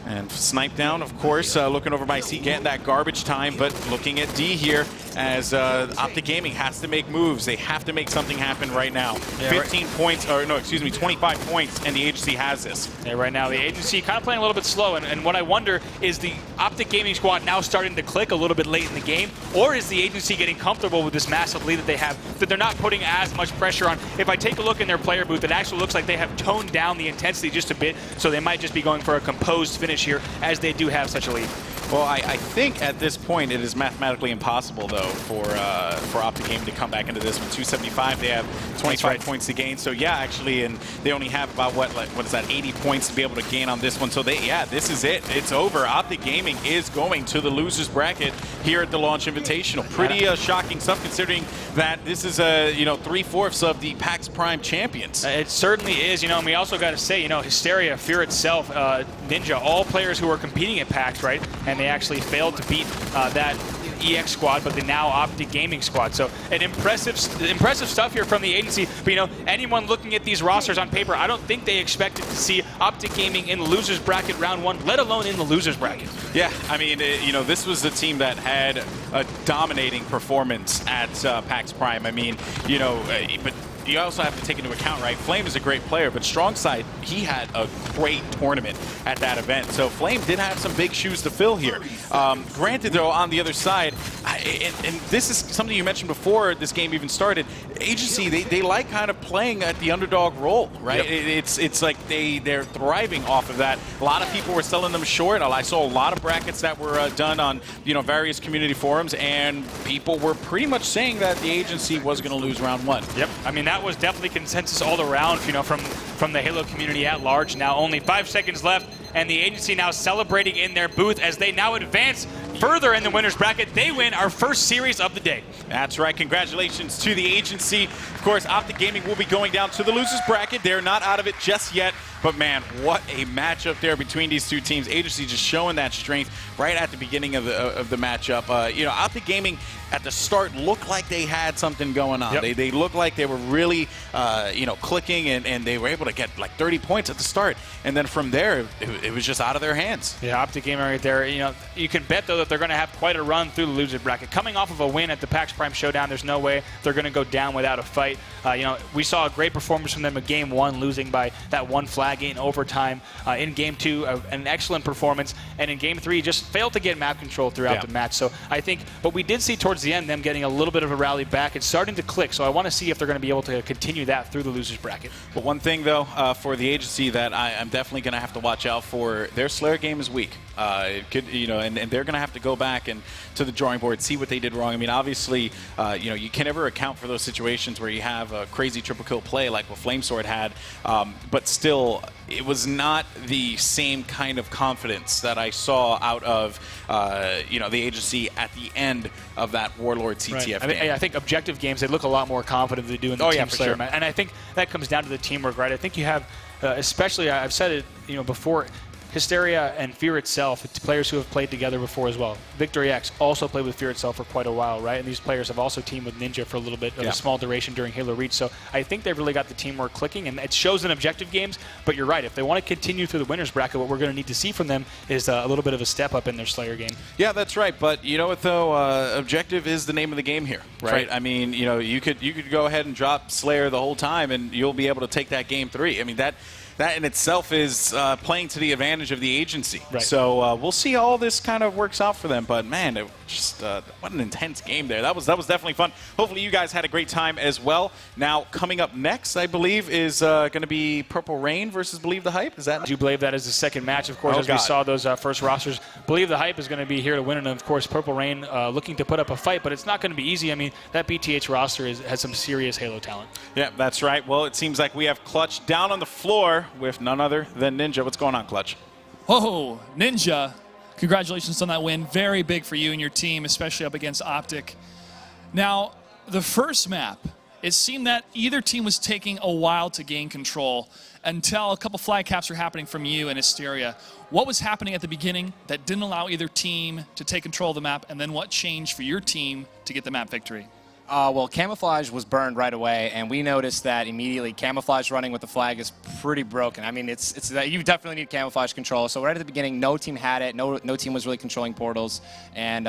And Snipe down, of course, looking over by C, getting that garbage time, but looking at D here as OpTic Gaming has to make moves. They have to make something happen right now. Yeah, 15 points, or no, excuse me, 25 points, and the agency has this. Yeah, right now the agency kind of playing a little bit slow, and what I wonder is the OpTic Gaming squad now starting to click a little bit late in the game, or is the agency getting comfortable with this massive lead that they have, that they're not putting as much pressure on? If I take a look in their player booth, it actually looks like they have toned down the intensity just a bit, so they might just be going for a composed finish here, as they do have such a lead. Well, I think at this point it is mathematically impossible, though, for OpTic Gaming to come back into this one. 275, they have 25 points to gain. So yeah, actually, and they only have about what is that, 80 points to be able to gain on this one. So this is it. It's over. OpTic Gaming is going to the losers bracket here at the Launch Invitational. Pretty shocking stuff, considering that this is 3/4 of the PAX Prime champions. It certainly is. You know, and we also got to say, you know, Hysteria, Fear itself, Ninja, all players who are competing at PAX, right? And they actually failed to beat that EX squad, but the now OpTic Gaming squad. So an impressive stuff here from the agency. But you know, anyone looking at these rosters on paper, I don't think they expected to see OpTic Gaming in the losers bracket round 1, let alone in the losers bracket. Yeah, I mean, you know, this was the team that had a dominating performance at PAX Prime. I mean, you know, but you also have to take into account, right? Flame is a great player, but Strongside, he had a great tournament at that event. So Flame did have some big shoes to fill here. Granted, though, on the other side, and this is something you mentioned before this game even started, Agency, they like kind of playing at the underdog role, right? Yep. It's like they're thriving off of that. A lot of people were selling them short. I saw a lot of brackets that were done on, you know, various community forums, and people were pretty much saying that the Agency was going to lose round 1. Yep. I mean, that was definitely consensus all around, you know, from the Halo community at large. Now only 5 seconds left, and the agency now celebrating in their booth as they now advance further in the winner's bracket. They win our first series of the day. That's right. Congratulations to the agency. Of course, OpTic Gaming will be going down to the losers bracket. They're not out of it just yet. But man, what a matchup there between these two teams. Agency just showing that strength right at the beginning of the matchup. You know, OpTic Gaming at the start looked like they had something going on. Yep. They looked like they were really, you know, clicking, and they were able to get like 30 points at the start. And then from there, it was just out of their hands. Yeah, OpTic Gaming right there. You know, you can bet, though, that they're going to have quite a run through the loser bracket. Coming off of a win at the PAX Prime Showdown, there's no way they're going to go down without a fight. You know, we saw a great performance from them in Game 1, losing by that one flag in overtime. In Game 2, an excellent performance. And in Game 3, just failed to get map control throughout the match. So I think what we did see towards the end, them getting a little bit of a rally back, it's starting to click. So I want to see if they're going to be able to continue that through the losers bracket. But one thing, though, for the agency that I'm definitely going to have to watch out for, their Slayer game is weak. It could, you know, and they're going to have to go back and to the drawing board, see what they did wrong. I mean, obviously, you know, you can never account for those situations where you have a crazy triple kill play like what Flamesword had, but still, it was not the same kind of confidence that I saw out of, you know, the agency at the end of that Warlord CTF game. I mean, I think objective games, they look a lot more confident than they do in the Team Slayer match. And I think that comes down to the teamwork, right? I think you have, especially, I've said it, you know, before, Hysteria and Fear Itself, it's players who have played together before as well. Victory X also played with Fear Itself for quite a while, right? And these players have also teamed with Ninja for a little bit of a small duration during Halo Reach. So I think they've really got the teamwork clicking, and it shows in objective games. But you're right, if they want to continue through the winners bracket, what we're going to need to see from them is a little bit of a step up in their Slayer game. Yeah, that's right. But you know what, though? Objective is the name of the game here, right? I mean, you know, you could go ahead and drop Slayer the whole time, and you'll be able to take that game 3. I mean, that in itself is playing to the advantage of the agency. Right. So we'll see how all this kind of works out for them. But man, it just what an intense game there. That was definitely fun. Hopefully you guys had a great time as well. Now coming up next, I believe, is going to be Purple Rain versus Believe the Hype. Is that? I do believe that is the second match, of course, as we saw those first rosters. Believe the Hype is going to be here to win, and of course Purple Rain looking to put up a fight, but it's not going to be easy. I mean, that BTH roster has some serious Halo talent. Yeah, that's right. Well, it seems like we have Clutch down on the floor with none other than Ninja. What's going on, Clutch? Oh, Ninja, congratulations on that win. Very big for you and your team, especially up against OpTic. Now, the first map, it seemed that either team was taking a while to gain control until a couple flag caps were happening from you and Hysteria. What was happening at the beginning that didn't allow either team to take control of the map, and then what changed for your team to get the map victory? Well, Camouflage was burned right away, and we noticed that immediately. Camouflage running with the flag is pretty broken. I mean, it's that you definitely need Camouflage control. So right at the beginning, no team had it. No team was really controlling portals. And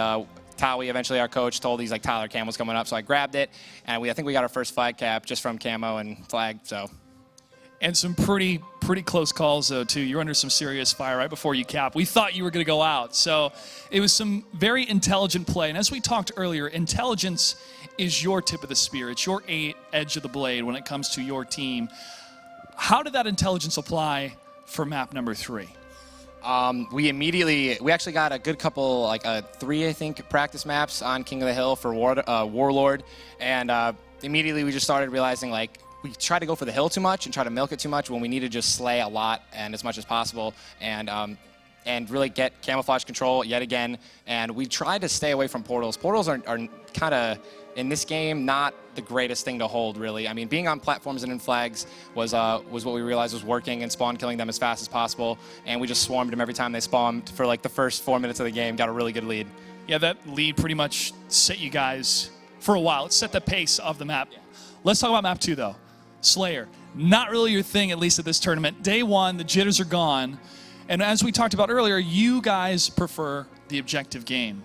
Tawi, eventually our coach, told he's like, Tyler, Camo's coming up. So I grabbed it, and I think we got our first flag cap just from Camo and flag. So. And some pretty close calls, though, too. You're under some serious fire right before you cap. We thought you were going to go out. So it was some very intelligent play. And as we talked earlier, intelligence is your tip of the spear. It's your edge of the blade when it comes to your team. How did that intelligence apply for map number 3? We actually got a good couple, like 3, I think, practice maps on King of the Hill for Warlord. And immediately we just started realizing, like, we try to go for the hill too much and try to milk it too much when we need to just slay a lot and as much as possible and really get Camouflage control yet again. And we tried to stay away from portals. Portals are kind of, in this game, not the greatest thing to hold, really. I mean, being on platforms and in flags was what we realized was working, and spawn killing them as fast as possible. And we just swarmed them every time they spawned for like the first 4 minutes of the game, got a really good lead. Yeah, that lead pretty much set you guys for a while. It set the pace of the map. Let's talk about map 2, though. Slayer. Not really your thing, at least at this tournament. Day 1, the jitters are gone. And as we talked about earlier, you guys prefer the objective game.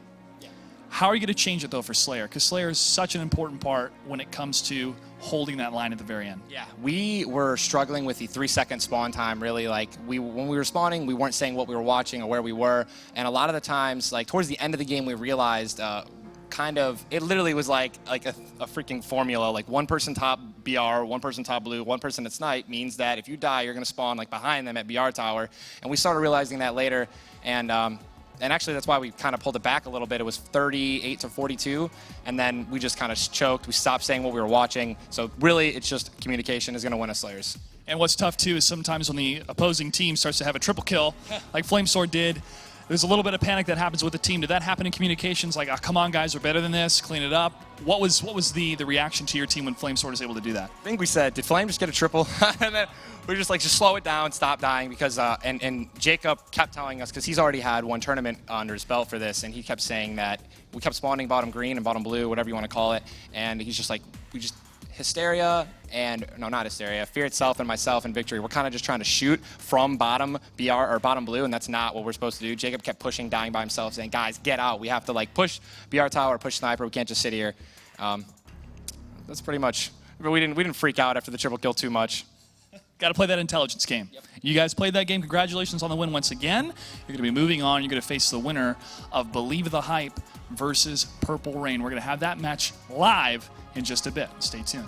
How are you going to change it, though, for Slayer? Because Slayer is such an important part when it comes to holding that line at the very end. Yeah, we were struggling with the 3-second spawn time, really. Like, when we were spawning, we weren't saying what we were watching or where we were. And a lot of the times, like, towards the end of the game, we realized it literally was like a freaking formula. Like, one person top BR, one person top blue, one person at snipe means that if you die, you're going to spawn, like, behind them at BR tower. And we started realizing that later. And actually, that's why we kind of pulled it back a little bit. It was 38 to 42, and then we just kind of choked. We stopped saying what we were watching. So really, it's just communication is going to win us Slayers. And what's tough, too, is sometimes when the opposing team starts to have a triple kill, like Flamesword did, there's a little bit of panic that happens with the team. Did that happen in communications? Like, oh, come on, guys, we're better than this. Clean it up. What was the reaction to your team when Flamesword was able to do that? I think we said, did Flame just get a triple? And then we were just like, just slow it down, stop dying, because and Jacob kept telling us, because he's already had one tournament under his belt for this, and he kept saying that we kept spawning bottom green and bottom blue, whatever you want to call it, and he's just like, Hysteria and, no, not Hysteria, Fear Itself and myself and Victory, we're kind of just trying to shoot from bottom BR or bottom blue, and that's not what we're supposed to do. Jacob kept pushing, dying by himself, saying, guys, get out. We have to, like, push BR tower, push sniper. We can't just sit here. That's pretty much, we didn't freak out after the triple kill too much. Got to play that intelligence game. Yep. You guys played that game. Congratulations on the win once again. You're going to be moving on. You're going to face the winner of Believe the Hype versus Purple Rain. We're going to have that match live in just a bit. Stay tuned.